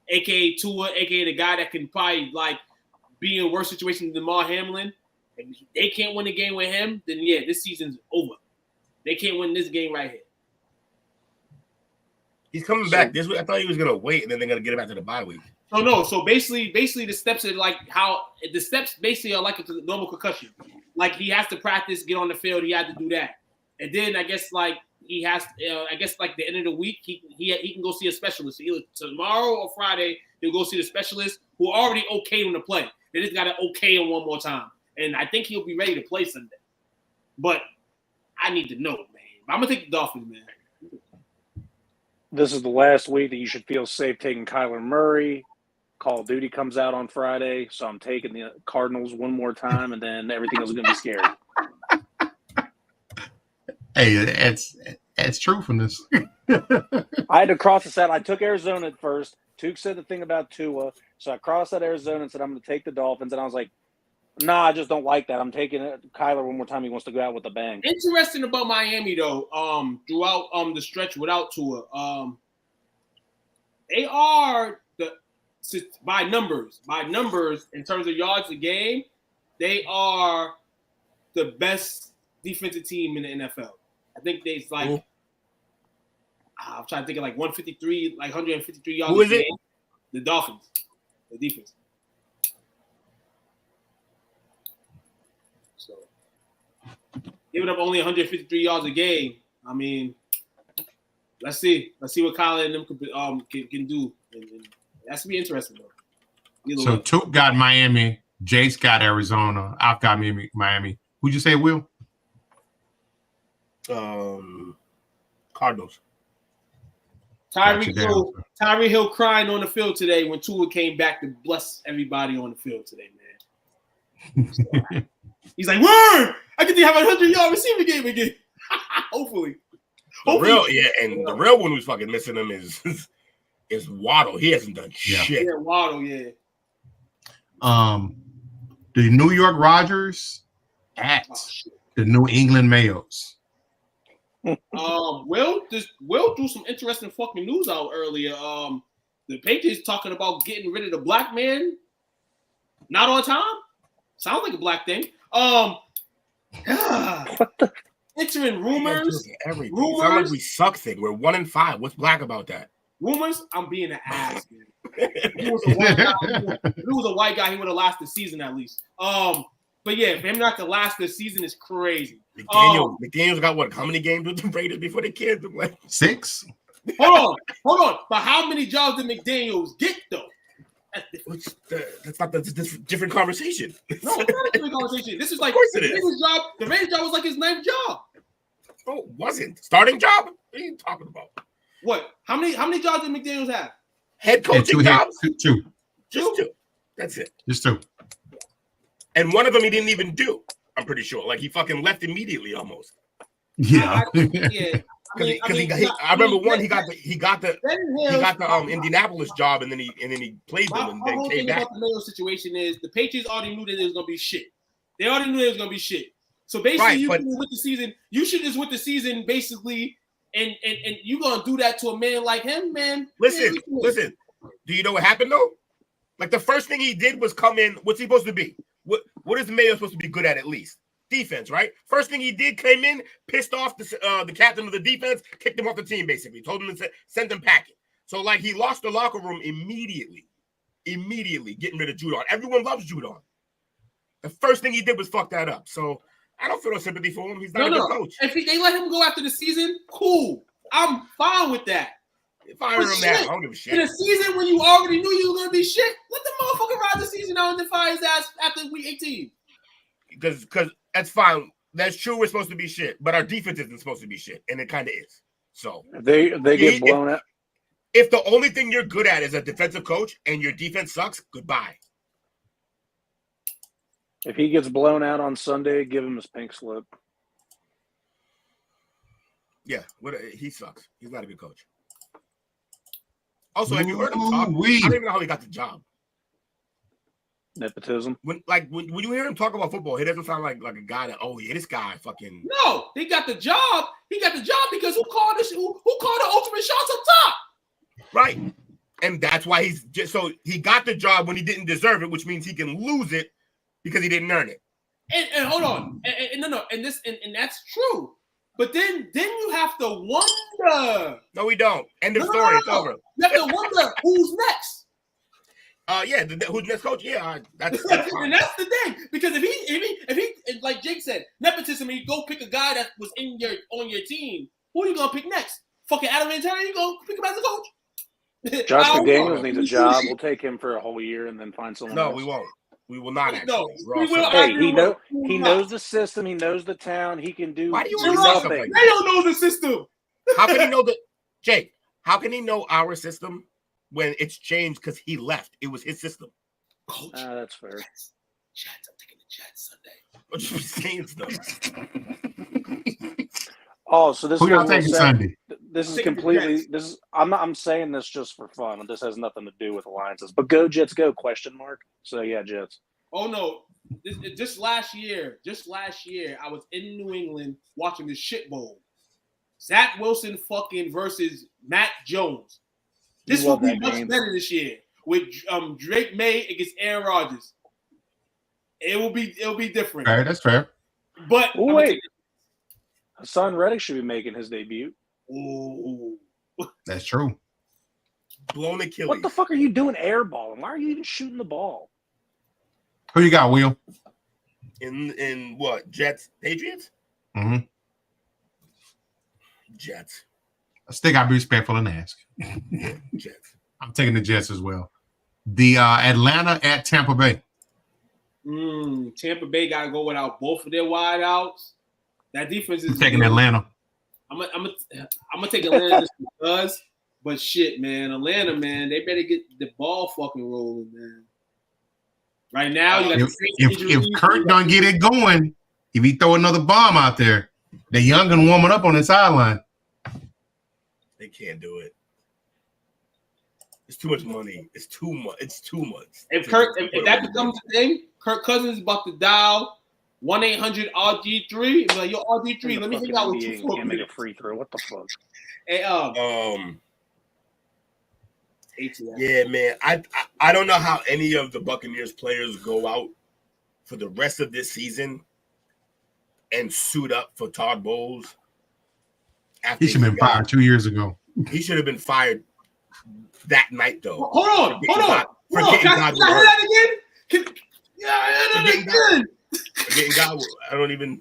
a.k.a. Tua, a.k.a. the guy that can probably like be in worse situations than Damar Hamlin, if they can't win the game with him, then yeah, this season's over. They can't win this game right here. He's coming back this week. I thought he was gonna wait and then they're gonna get him back to the bye week. Oh no! So basically the steps are like how the steps basically are like a normal concussion. Like he has to practice, get on the field. He had to do that, and then I guess like he has. I guess like the end of the week, he can go see a specialist. So either tomorrow or Friday, he'll go see the specialist who already okayed him to play. They just got to okay him one more time, and I think he'll be ready to play Sunday. But I need to know, man. I'm gonna take the Dolphins, man. This is the last week that you should feel safe taking Kyler Murray. Call of Duty comes out on Friday, so I'm taking the Cardinals one more time, and then everything else is going to be scary. Hey, it's truthfulness. I had to cross this out. I took Arizona at first. Tuke said the thing about Tua, so I crossed out Arizona and said I'm going to take the Dolphins, and I was like, nah, I just don't like that. I'm taking Kyler one more time. He wants to go out with a bang. Interesting about Miami, though, throughout the stretch without Tua, they are by numbers in terms of yards a game, they are the best defensive team in the NFL. I think they're like I'm trying to think of like 153 yards. Who is it? The Dolphins, the defense. So giving up only 153 yards a game. I mean, let's see what Kyler and them can do. And that's be interesting though. So Tuke got Miami, Jake's got Arizona. I've got Miami. Who'd you say, Will? Cardinals. Tyreek Hill crying on the field today when Tua came back to bless everybody on the field today, man. He's like, word! I get to have a 100-yard receiving game again. Hopefully. The real one who's fucking missing him is Waddle. He hasn't done shit. Yeah, Waddle, yeah. The New York Rogers at the New England Mayos. Will threw some interesting fucking news out earlier. The Patriots talking about getting rid of the black man. Not on time. Sounds like a black thing. Entering rumors. Everything. Sounds like we suck thing. We're 1-5. What's black about that? Rumors. I'm being an ass, man. If he was a white guy, he would have lasted the season at least. But yeah, for him not to last this season is crazy. McDaniels got what? How many games with the Raiders before the kids? Like 6. Hold on. But how many jobs did McDaniels get though? That's not the different conversation. No, it's not a different conversation. This is like the Raiders job was like his 9th job. Oh, it wasn't starting job? What are you talking about? What? How many jobs did McDaniels have? Head coaching jobs? Two. Just 2. That's it. Just 2. And one of them he didn't even do. I'm pretty sure. Like he fucking left immediately almost. Yeah. I remember one he got the Indianapolis job and then he played them and then came back. About the Mayo situation is the Patriots already knew that it was gonna be shit. They already knew it was gonna be shit. So basically, you should just with the season basically, and you gonna do that to a man like him, man. Listen. Do you know what happened though? Like the first thing he did was come in. What's he supposed to be? What is Mayo supposed to be good at least? Defense, right? First thing he did, came in, pissed off the captain of the defense, kicked him off the team, basically. Told him to send him packing. So, like, he lost the locker room immediately, getting rid of Judon. Everyone loves Judon. The first thing he did was fuck that up. So, I don't feel no sympathy for him. He's not a good coach. If they let him go after the season, cool. I'm fine with that. Fire him now. I don't give a shit. In a season when you already knew you were going to be shit, let the motherfucker ride the season out and then fire his ass after week 18. Because that's fine. That's true. We're supposed to be shit, but our defense isn't supposed to be shit, and it kind of is. So they get blown out. If the only thing you're good at is a defensive coach and your defense sucks, goodbye. If he gets blown out on Sunday, give him his pink slip. Yeah, he sucks. He's not a good coach. Also, have you heard him talk? I don't even know how he got the job. Nepotism. When you hear him talk about football, he doesn't sound like a guy that, oh yeah, this guy fucking. No, he got the job. He got the job because who called the ultimate shots up top? Right. And that's why he got the job when he didn't deserve it, which means he can lose it because he didn't earn it. And hold on. And that's true. But then you have to wonder. No, we don't. End of story. It's over. You have to wonder who's next. Who's next coach? Yeah, that's and that's the thing. Because if he like Jake said, nepotism, you go pick a guy that was on your team. Who are you gonna pick next? Fucking Adam Vinatieri, you go pick him as a coach. Josh McDaniels needs a job. We'll take him for a whole year and then find someone else. No, we won't. We will not. No, we will. Hey, he knows the system. He knows the town. He can do. Why do you nothing? They don't know the system. How can he know Jake? How can he know our system when it's changed because he left? It was his system. Coach, that's fair. Jets, I'm taking the Jets Sunday. What you saying stuff? Oh, so this who y'all taking Sunday? This is completely. This is. I'm saying this just for fun. This has nothing to do with alliances. But go Jets, go? ? So yeah, Jets. Oh no! Just last year, I was in New England watching the shit bowl. Zach Wilson fucking versus Matt Jones. This will be much better this year with Drake May against Aaron Rodgers. It'll be different. All right, that's fair. But wait, Hassan Reddick should be making his debut. Ooh. That's true. Blown Achilles. What the fuck are you doing airballing? Why are you even shooting the ball? Who you got, Will? In what? Jets, Patriots? Mm-hmm. Jets. I still got to be respectful and ask. Jets. I'm taking the Jets as well. The Atlanta at Tampa Bay. Tampa Bay got to go without both of their wideouts. That defense is taking Atlanta. I'm gonna take Atlanta just because. But shit, man, Atlanta, man, they better get the ball fucking rolling, man. Right now, you got if Kurt don't get it going, if he throw another bomb out there, the youngin warming up on the sideline. They can't do it. It's too much money. It's too much. It's too much. If that becomes a thing, Kirk Cousins is about to dial 1-800-RG3. Like, yo, RG3, let me hang out with you. Can't make a free throw. What the fuck? Hey, yeah, man. I don't know how any of the Buccaneers players go out for the rest of this season and suit up for Todd Bowles. He should have been fired 2 years ago. He should have been fired that night, though. Hold on. Can I hear that again? Forgetting God, I don't even.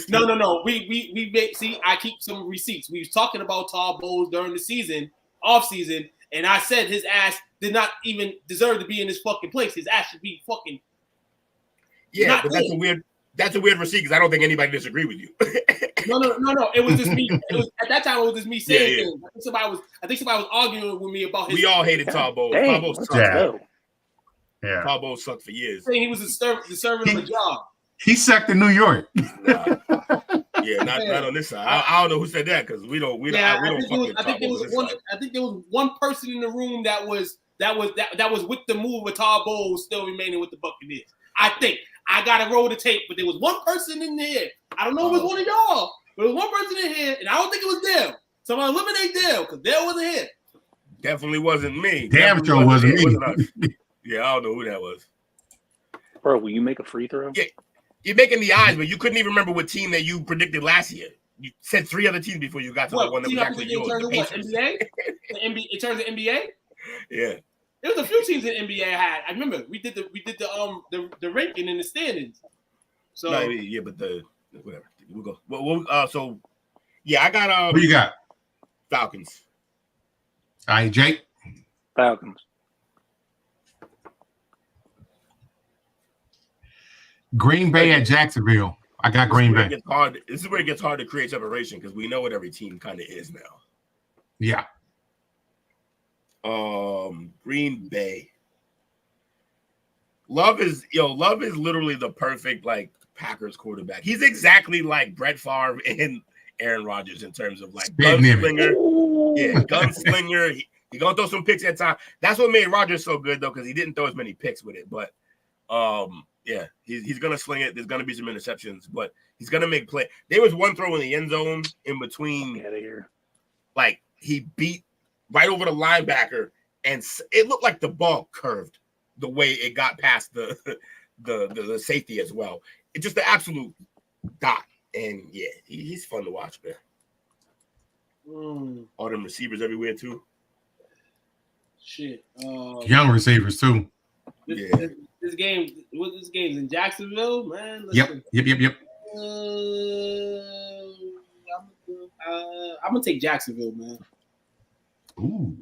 No. We see. I keep some receipts. We was talking about Todd Bowles during the season, off season, and I said his ass did not even deserve to be in this fucking place. His ass should be fucking. Yeah, but that's a weird receipt because I don't think anybody disagreed with you. No. It was just me. At that time, it was just me saying things. I think somebody was arguing with me about his. We all hated Todd Bowles. Todd Bowles sucked. Yeah. Todd Bowles sucked for years. Saying he was deserving of a job. He sucked in New York. Yeah, not on this side. I don't know who said that because we don't. I think there was one person in the room that was with the move with Todd Bowles still remaining with the Buccaneers. I think. I got to roll the tape, but there was one person in there. I don't know if it was one of y'all, but there was one person in here, and I don't think it was them. So I'm going to eliminate them because Dale wasn't here. Definitely wasn't me. Damn sure wasn't me. Yeah, I don't know who that was. Bro, will you make a free throw? Yeah, you're making the eyes, but you couldn't even remember what team that you predicted last year. You said 3 other teams before you got to the one that was actually yours. NBA? In terms of NBA? Yeah. There was a few teams in NBA had. I remember we did the ranking in the standings. So no, yeah, but whatever. We'll go. Well, so yeah, I got Who you got? Falcons. All right, Jake. Falcons. Green Bay at Jacksonville. I got Green Bay. This is where it gets hard to create separation because we know what every team kind of is now. Yeah. Green Bay. Love is literally the perfect like Packers quarterback. He's exactly like Brett Favre and Aaron Rodgers in terms of like gunslinger. Yeah, gunslinger. He gonna throw some picks at time. That's what made Rodgers so good though, because he didn't throw as many picks with it. But yeah, he's gonna sling it. There's gonna be some interceptions, but he's gonna make play. There was one throw in the end zone in between. Get out of here. Like he beat right over the linebacker, and it looked like the ball curved the way it got past the safety as well. It's just the absolute dot, and yeah, he's fun to watch, man. All them receivers everywhere too. Shit. Young receivers too. This game's in Jacksonville, man. Yep. I'm gonna take Jacksonville, man. Ooh.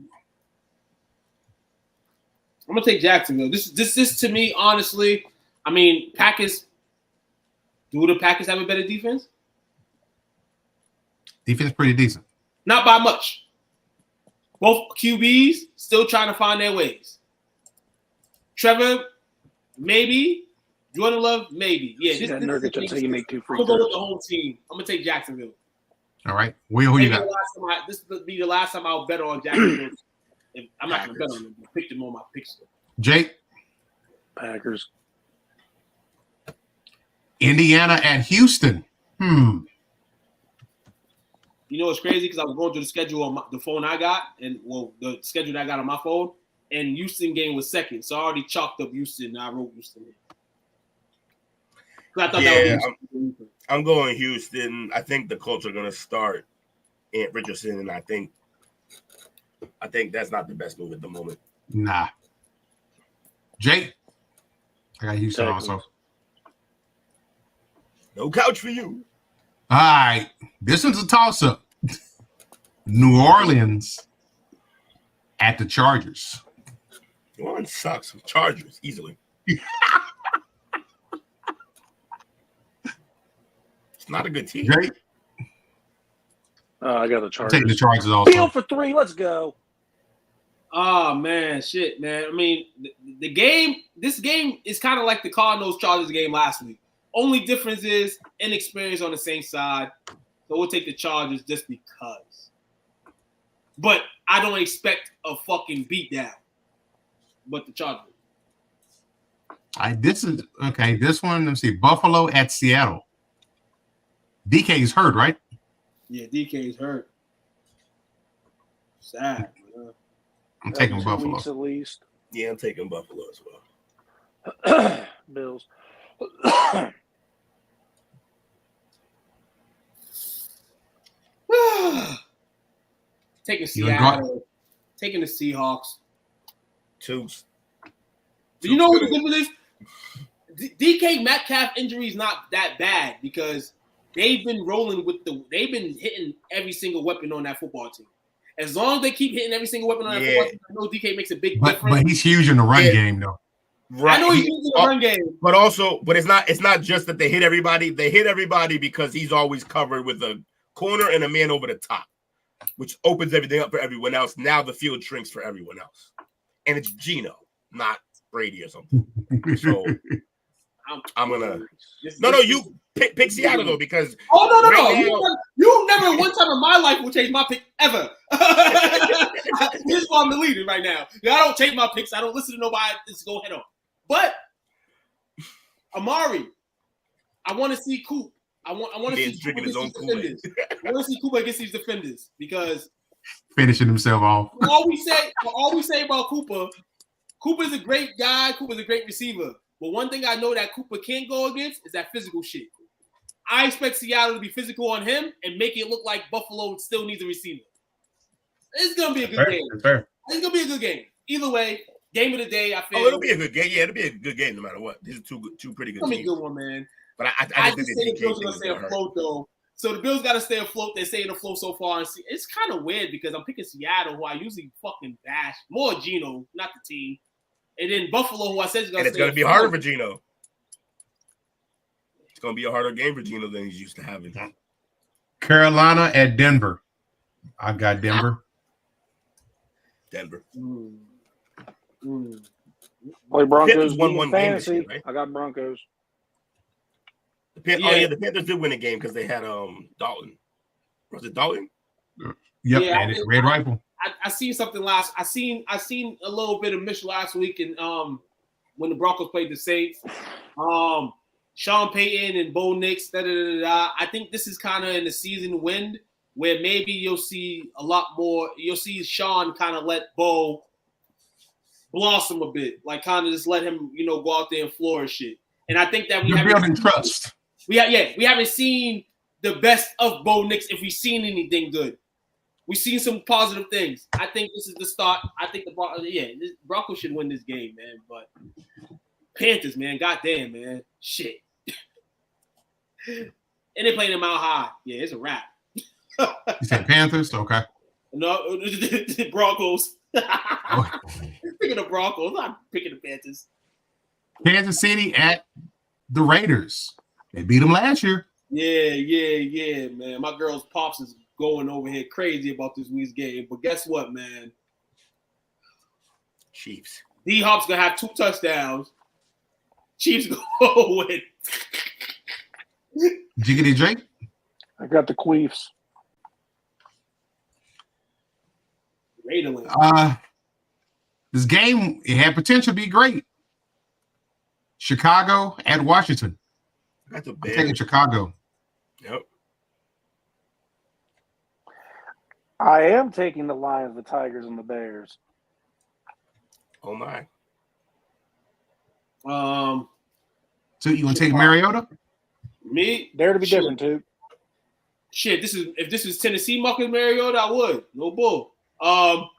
I'm gonna take Jacksonville. This to me, honestly. I mean, Packers. Do the Packers have a better defense? Defense pretty decent. Not by much. Both QBs still trying to find their ways. Trevor, maybe. Jordan Love, maybe. Yeah, this until you make 2 free throws. I'm gonna go with throws. the whole team. I'm gonna take Jacksonville. All right. Will, who you got? This will be the last time I'll bet on Jacksonville. I'm not gonna bet on them. I picked them on my picks. Jake? Packers. Indiana at Houston. You know what's crazy? Because I was going through the schedule on the phone I got, and the schedule that I got on my phone, and Houston game was second, so I already chalked up Houston. And I wrote Houston. I thought that was I'm going Houston. I think the Colts are going to start Ant Richardson, and I think that's not the best move at the moment. Nah. Jake? I got Houston also. No couch for you. All right. This one's a toss-up. New Orleans at the Chargers. New Orleans sucks. Chargers, easily. It's not a good team. Jake? I got the Chargers. Taking the Chargers also. Field for 3. Let's go. Oh man, shit, man. I mean, this game is kind of like the Cardinals-Chargers game last week. Only difference is inexperience on the same side. So we'll take the Chargers just because. But I don't expect a fucking beatdown. But the Chargers. This is okay. This one, let's see. Buffalo at Seattle. DK is hurt, right? Yeah, DK is hurt. Sad, man. I'm taking Buffalo. Weeks at least. Yeah, I'm taking Buffalo as well. Bills. Taking Seattle. Taking the Seahawks. Twos. Do you know what the difference is? DK Metcalf injury is not that bad because they've been rolling with they've been hitting every single weapon on that football team. As long as they keep hitting every single weapon on that football team, I know DK makes a big difference. But he's huge in the run game, though. Right. I know he's huge in the run game. But it's not just that they hit everybody. They hit everybody because he's always covered with a corner and a man over the top, which opens everything up for everyone else. Now the field shrinks for everyone else. And it's Geno, not Brady or something. So I'm gonna you pick Seattle though because You never one time in my life will change my pick ever. Here's why I'm the leader right now. I don't take my picks. I don't listen to nobody. Just go head on. But Amari, I want to see Coop. I want to see drinking his own defenders. I want to see Cooper against these defenders because finishing himself off. all we say about Cooper's a great guy. Cooper's a great receiver. But one thing I know that Cooper can't go against is that physical shit. I expect Seattle to be physical on him and make it look like Buffalo still needs a receiver. It's gonna be a good game. It's gonna be a good game. Either way, game of the day. I feel. It'll be a good game. Yeah, it'll be a good game no matter what. These are two pretty good teams. It'll be a good one, man. But I just think the Bills are gonna stay afloat though. So the Bills got to stay afloat. They're staying afloat so far. And it's kind of weird because I'm picking Seattle, who I usually fucking bash more. Geno, not the team, and then Buffalo, who I said is gonna. And it's gonna be harder for Geno. It's gonna be a harder game for Geno than he's used to having. Carolina at Denver. I got Denver. Denver. Play Broncos. Won fantasy. Game, right? I got Broncos. The Panthers did win a game because they had Dalton. Was it Dalton? Yep, and Red Rifle. I seen something last. I seen a little bit of Mitch last week, and when the Broncos played the Saints, Sean Payton and Bo Nix. I think this is kind of in the season wind where maybe you'll see a lot more. You'll see Sean kind of let Bo blossom a bit, like kind of just let him, go out there and flourish shit. And I think that we're building trust. We haven't seen the best of Bo Nix if we've seen anything good. We've seen some positive things. I think this is the start. I think the Broncos should win this game, man. But Panthers, man, goddamn, man, shit. And they're playing them out high. Yeah, it's a wrap. You said Panthers? Okay. No, the Broncos. Picking the Broncos. I'm not picking the Panthers. Kansas City at the Raiders. They beat them last year. Yeah, man. My girl's pops is going over here crazy about this week's game. But guess what, man? Chiefs. D-Hop's going to have 2 touchdowns. Chiefs go win. Jiggity Drake? I got the Queefs. This game, it had potential to be great. Chicago at Washington. That's a I'm taking Chicago. Yep. I am taking the Lions, the Tigers, and the Bears. Oh my. So you gonna take Mariota? Me? Dare to be different, too. Shit, if this is Tennessee mucking Mariota, I would. No bull. But I'm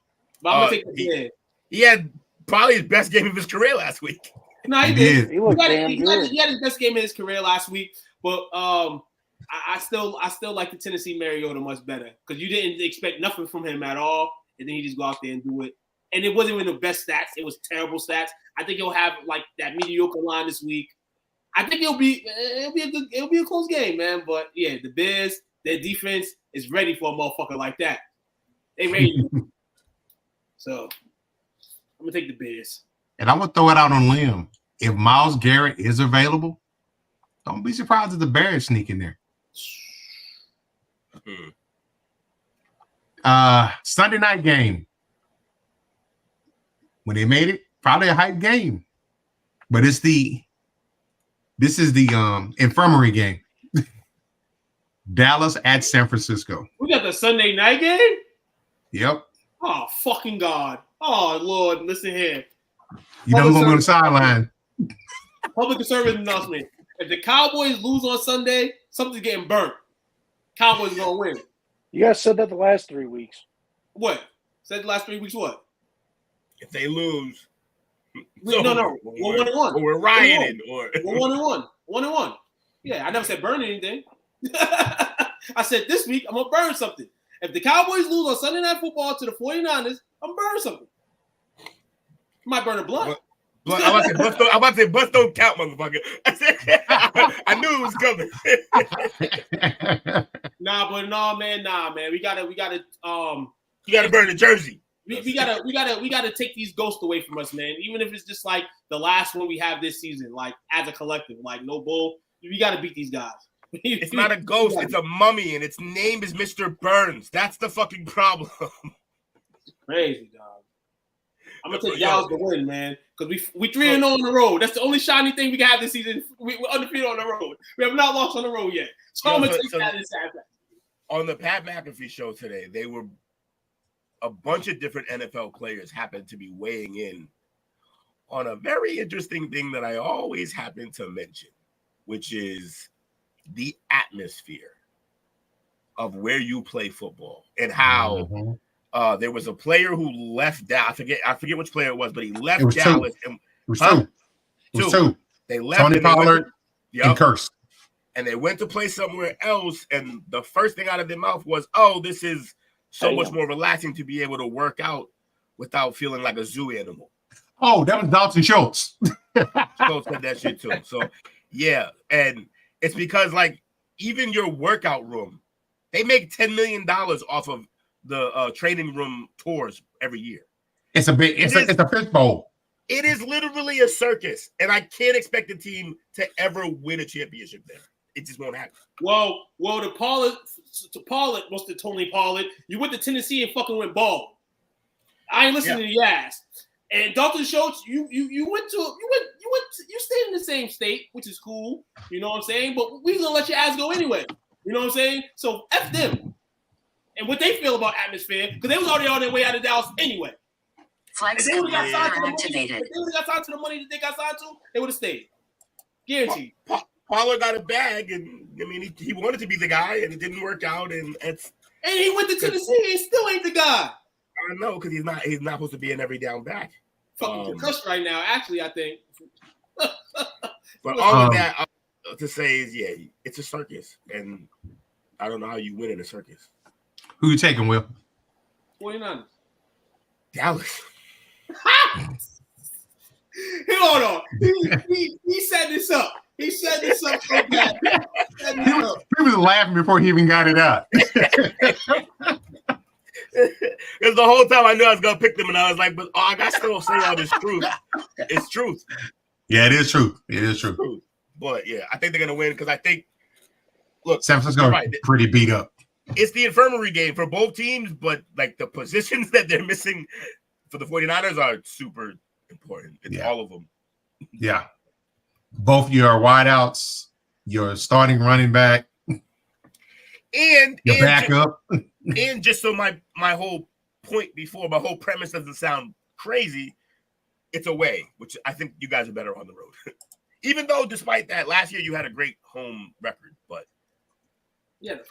gonna take the man. He had probably his best game of his career last week. No, he did. He looked damn good. He had his best game in his career last week, but I still like the Tennessee Mariota much better because you didn't expect nothing from him at all, and then he just go out there and do it. And it wasn't even the best stats; it was terrible stats. I think he'll have like that mediocre line this week. I think it'll be a close game, man. But yeah, the Bears, their defense is ready for a motherfucker like that. They ready. So I'm gonna take the Bears. And I'm gonna throw it out on a limb. If Myles Garrett is available, don't be surprised if the Bears sneak in there. Sunday night game. When they made it, probably a hype game. But this is the infirmary game. Dallas at San Francisco. We got the Sunday night game? Yep. Oh, fucking God. Oh, Lord, listen here. You know who's going to be on the sideline. Public service announcement. If the Cowboys lose on Sunday, something's getting burnt. Cowboys going to win. You guys said that the last 3 weeks. What? Said the last 3 weeks what? If they lose. No. We're 1-1. Or we're rioting. We're 1-1. 1-1. Yeah, I never said burn anything. I said this week I'm going to burn something. If the Cowboys lose on Sunday Night Football to the 49ers, I'm burning something. I might burn a blunt. I'm about to say bust don't count, motherfucker. I knew it was coming. Nah, man. We gotta you gotta burn the jersey. We gotta take these ghosts away from us, man. Even if it's just like the last one we have this season, like as a collective, like no bull. We gotta beat these guys. It's not a ghost, it's a mummy, and its name is Mr. Burns. That's the fucking problem. It's crazy, dog. I'm gonna take Dallas to win, man, because we 3-0 on the road. That's the only shiny thing we can have this season. We're undefeated on the road. We have not lost on the road yet. So I'm gonna take that in Saturday. On the Pat McAfee show today, they were a bunch of different NFL players happened to be weighing in on a very interesting thing that I always happen to mention, which is the atmosphere of where you play football and how there was a player who left Dallas. I forget which player it was, but he left Dallas. It was two. They left. Tony Pollard and Curse. And they went to play somewhere else, and the first thing out of their mouth was, "Oh, this is so much more relaxing to be able to work out without feeling like a zoo animal." Oh, that was Dalton Schultz. Schultz said that shit too. So, yeah, and it's because like even your workout room, they make $10 million off of the training room tours every year. It's a fish bowl. It is literally a circus, and I can't expect the team to ever win a championship there. It just won't happen. Well, to Tony Pollard, you went to Tennessee and fucking went bald. I ain't listening to your ass. And Dalton Schultz, you stayed in the same state, which is cool. You know what I'm saying? But we gonna let your ass go anyway. You know what I'm saying? So F them. And what they feel about atmosphere, because they was already on their way out of Dallas anyway. Flex If they would have got activated. signed to the money that they got signed to, they would have stayed. Guaranteed. Pollard got a bag, and I mean he wanted to be the guy, and it didn't work out, and he went to Tennessee and still ain't the guy. I know, because he's not supposed to be an every down back. Fucking concussed right now, actually, I think. But all of that to say is, yeah, it's a circus, and I don't know how you win in a circus. Who you taking, Will? 49ers. Dallas. Hold on. He set this up. He set this up so bad. He was laughing before he even got it out. Because the whole time I knew I was gonna pick them, and I was like, "But I got to still say all this truth. It's truth." Yeah, it is truth. It is true. But yeah, I think they're gonna win because I think. Look, San Francisco pretty beat up. It's the infirmary game for both teams, but like the positions that they're missing for the 49ers are super important. It's all of them. Yeah. Both your wideouts, your starting running back, and your backup. And just so my whole point before, my whole premise doesn't sound crazy, it's away, which I think you guys are better on the road. Even though, despite that, last year you had a great home record, but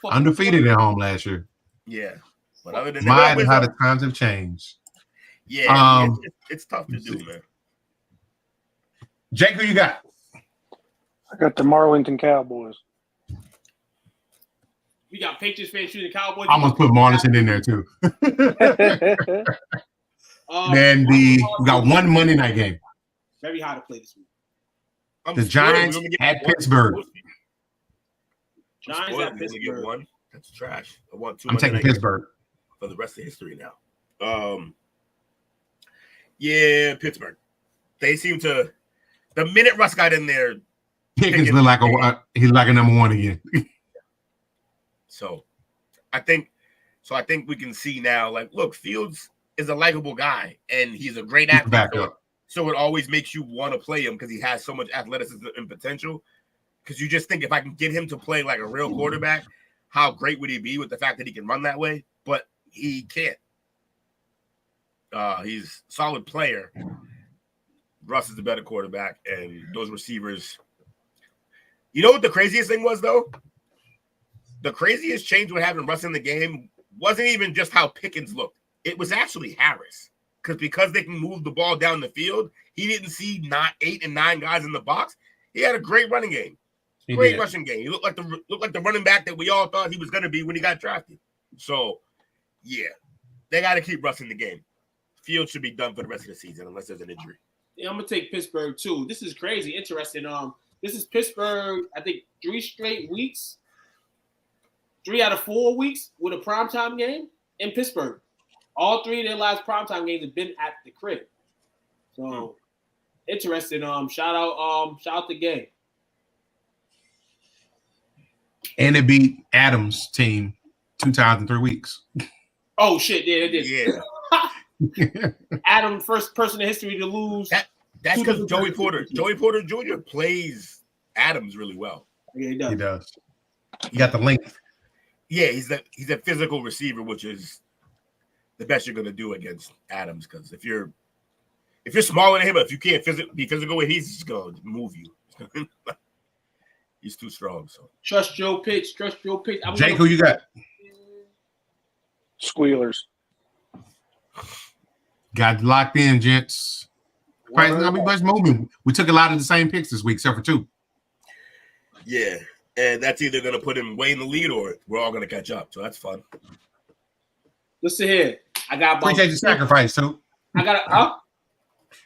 undefeated at home last year. Yeah, but other than how the times have changed. Yeah, it's tough to do, man. Jake, who you got? I got the Marlington Cowboys. We got Patriots fans shooting Cowboys. I almost put Marlington in there too. Then we got one Monday night game. Very hard to play this week. The Giants at Pittsburgh. Giants at Pittsburgh. One. That's trash. I want 2. I'm taking Pittsburgh for the rest of history now. Yeah, Pittsburgh. They seem to. The minute Russ got in there, Pickens look like he's like a number one again. So, I think we can see now. Like, look, Fields is a likable guy, and he's a great athlete. So it always makes you want to play him because he has so much athleticism and potential. Because you just think if I can get him to play like a real quarterback, how great would he be with the fact that he can run that way? But he can't. He's a solid player. Russ is the better quarterback, and those receivers. You know what the craziest thing was, though? The craziest change with having Russ in the game wasn't even just how Pickens looked. It was actually Harris. Because they can move the ball down the field, he didn't see 8 and 9 guys in the box. He had a great running game. Great rushing game. He looked like the running back that we all thought he was going to be when he got drafted. So, yeah, they got to keep Russ in the game. Fields should be done for the rest of the season unless there's an injury. Yeah, I'm gonna take Pittsburgh too. This is crazy, interesting. This is Pittsburgh. I think 3 straight weeks, 3 out of 4 weeks with a primetime game in Pittsburgh. All 3 of their last primetime games have been at the crib. So interesting. Shout out the game. And it beat Adams' team 2 times in 3 weeks. Oh shit! Yeah, it did. Yeah. Adam, first person in history to lose. That's because Joey Porter Jr. plays Adams really well. Yeah, he does. He does. He got the length. Yeah, he's a physical receiver, which is the best you're gonna do against Adams. Because if you're smaller than him, if you can't be physical with, he's just gonna move you. He's too strong. So trust Joe Pitts. Jake, who you got? Squealers. Got locked in, gents. Much movement. We took a lot of the same picks this week, except for 2. Yeah, and that's either gonna put him way in the lead or we're all gonna catch up. So that's fun. Listen here, I got. Appreciate your sacrifice, too.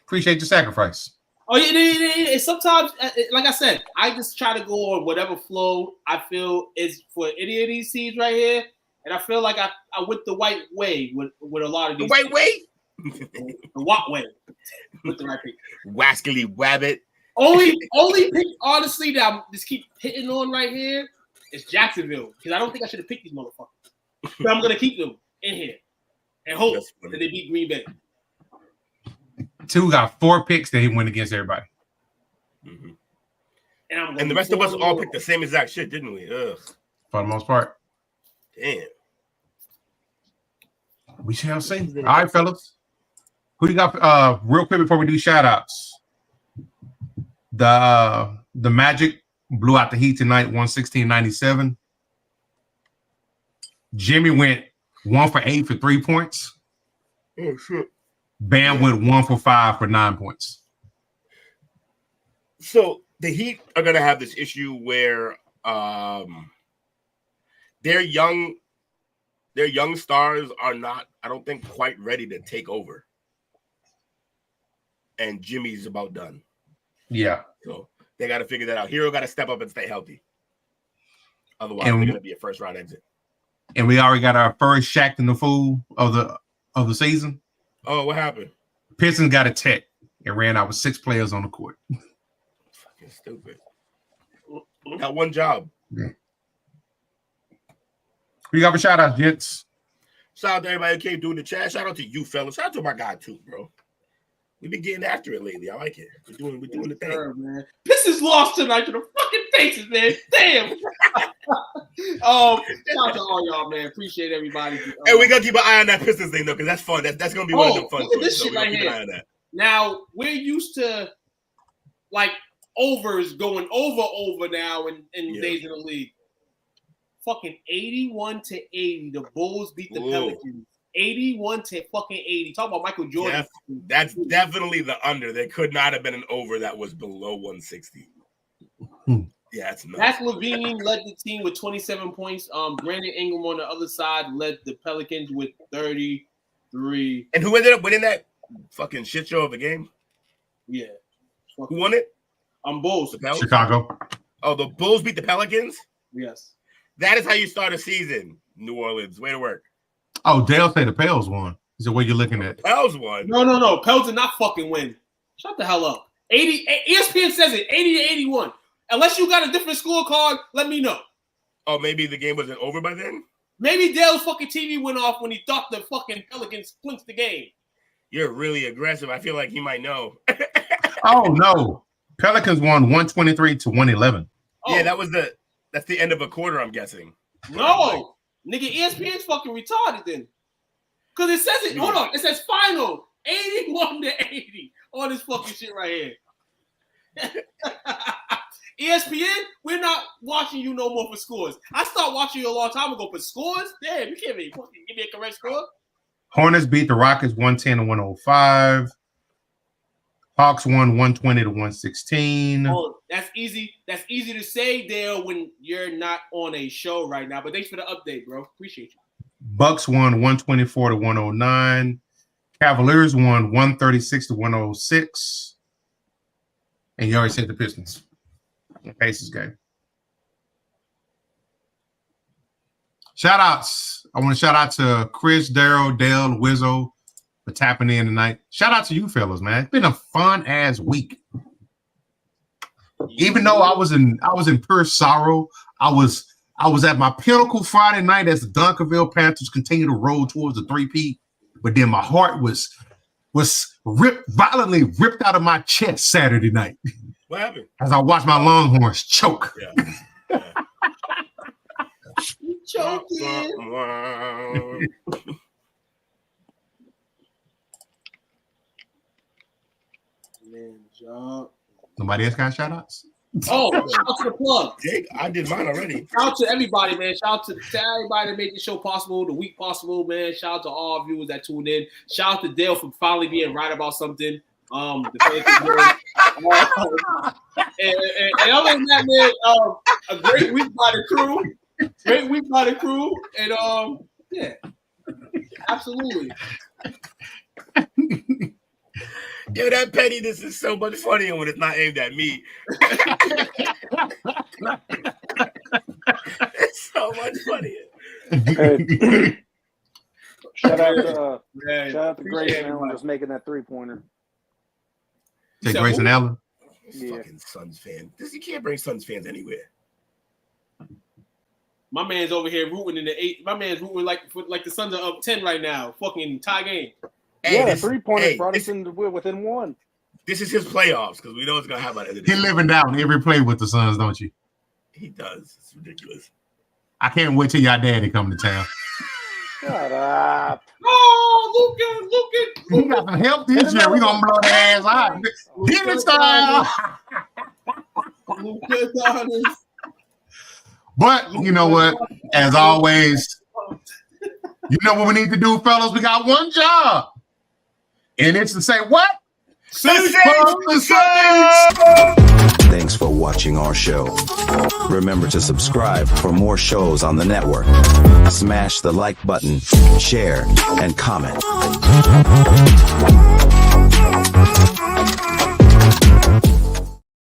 Appreciate your sacrifice. Oh yeah. Sometimes, like I said, I just try to go on whatever flow I feel is for any of these teams right here, and I feel like I went the white way with a lot of these. The white way. The what way? With the right pick. Wascally Wabbit. Only pick, honestly, that I'm just keep hitting on right here is Jacksonville. Because I don't think I should have picked these motherfuckers. But I'm gonna keep them in here and hope that they beat Green Bay. 2 got 4 picks that he went against everybody. Mm-hmm. And the rest of us all picked the same exact shit, didn't we? Ugh. For the most part. Damn. We shall see. All right, fellas. Who you got? Real quick before we do shout outs. The Magic blew out the Heat tonight, 116-97. Jimmy went 1 for 8 for 3 points. Oh shit. Bam went 1 for 5 for 9 points. So the Heat are gonna have this issue where their young stars are not, I don't think, quite ready to take over. And Jimmy's about done. Yeah. So they got to figure that out. Hero got to step up and stay healthy. Otherwise, they're going to be a first-round exit. And we already got our first Shaq and the Fool of the season. Oh, what happened? Pistons got a tech and ran out with 6 players on the court. Fucking stupid. Got one job. Yeah. We got a shout out, gents. Shout out to everybody who came through in the chat. Shout out to you, fellas. Shout out to my guy too, bro. We've been getting after it lately. I like it. We're doing the thing. Sure, man. Pistons lost tonight to the fucking Pacers, man. Damn. Shout out to all y'all, man. Appreciate everybody. Hey, we gonna keep an eye on that Pistons thing though, because that's fun. That's gonna be one of the fun. Look at this shit right here. Now we're used to like overs going over now in days in the league. Fucking 81-80. The Bulls beat the Pelicans. 81-80. Talk about Michael Jordan. That's definitely the under. There could not have been an over that was below 160. Yeah, it's nuts. Zach LaVine led the team with 27 points. Brandon Ingram on the other side led the Pelicans with 33. And who ended up winning that fucking shit show of a game? Yeah. Who won it? Bulls. Chicago. Oh, the Bulls beat the Pelicans? Yes. That is how you start a season, New Orleans. Way to work. Oh, Dale say the Pels won. Is the way you're looking at? Pels won. No. Pels did not fucking win. Shut the hell up. 80. ESPN says it. 80-81. Unless you got a different scorecard, let me know. Oh, maybe the game wasn't over by then? Maybe Dale's fucking TV went off when he thought the fucking Pelicans clinched the game. You're really aggressive. I feel like he might know. Oh, no. Pelicans won 123-111. Oh. Yeah, that's the end of a quarter, I'm guessing. No. Nigga, ESPN's fucking retarded then. Because it says it. Hold on. It says final 81-80 on this fucking shit right here. ESPN, we're not watching you no more for scores. I stopped watching you a long time ago for scores. Damn, you can't even give me a correct score. Hornets beat the Rockets 110-105. Hawks won 120-116. Oh, that's easy. That's easy to say, Dale, when you're not on a show right now. But thanks for the update, bro. Appreciate you. Bucks won 124-109. Cavaliers won 136-106. And you already said the Pistons. The Pacers game. Shout outs. I want to shout out to Chris, Daryl, Dale, Wizzo for tapping in tonight. Shout out to you fellas, man. It's been a fun ass week. Even though I was in pure sorrow, I was at my pinnacle Friday night as the Dunkerville Panthers continue to roll towards the 3-peat. But then my heart was violently ripped out of my chest Saturday night. What happened? As I watched my Longhorns choke. Yeah. Choking. Man, job. Nobody else got shout outs? Oh, shout out to the plug. Jake, I did mine already. Shout out to everybody, man. Shout out to everybody that made the show possible, the week possible, man. Shout out to all our viewers that tuned in. Shout out to Dale for finally being right about something. And other than that, man, a great week by the crew. Great week by the crew. And yeah, absolutely. Yo, that pettiness is so much funnier when it's not aimed at me. It's so much funnier. Hey, shout out to Grayson Allen just making that 3-pointer. Say Grayson Allen? Yeah. Fucking Suns fan. You can't bring Suns fans anywhere. My man's over here rooting in the 8. My man's rooting like the Suns are up 10 right now. Fucking tie game. Hey, yeah, 3-pointer brought us within one. This is his playoffs because we know it's gonna happen at the end of the He living down every play with the Suns, don't you? He does. It's ridiculous. I can't wait till y'all daddy come to town. Shut up. Oh, Luka. We got some help this year. We gonna blow their ass out. Give it style. But you know what? As always, you know what we need to do, fellas? We got one job. And it's to say what? Thanks for watching our show. Remember to subscribe for more shows on the network. Smash the like button, share, and comment.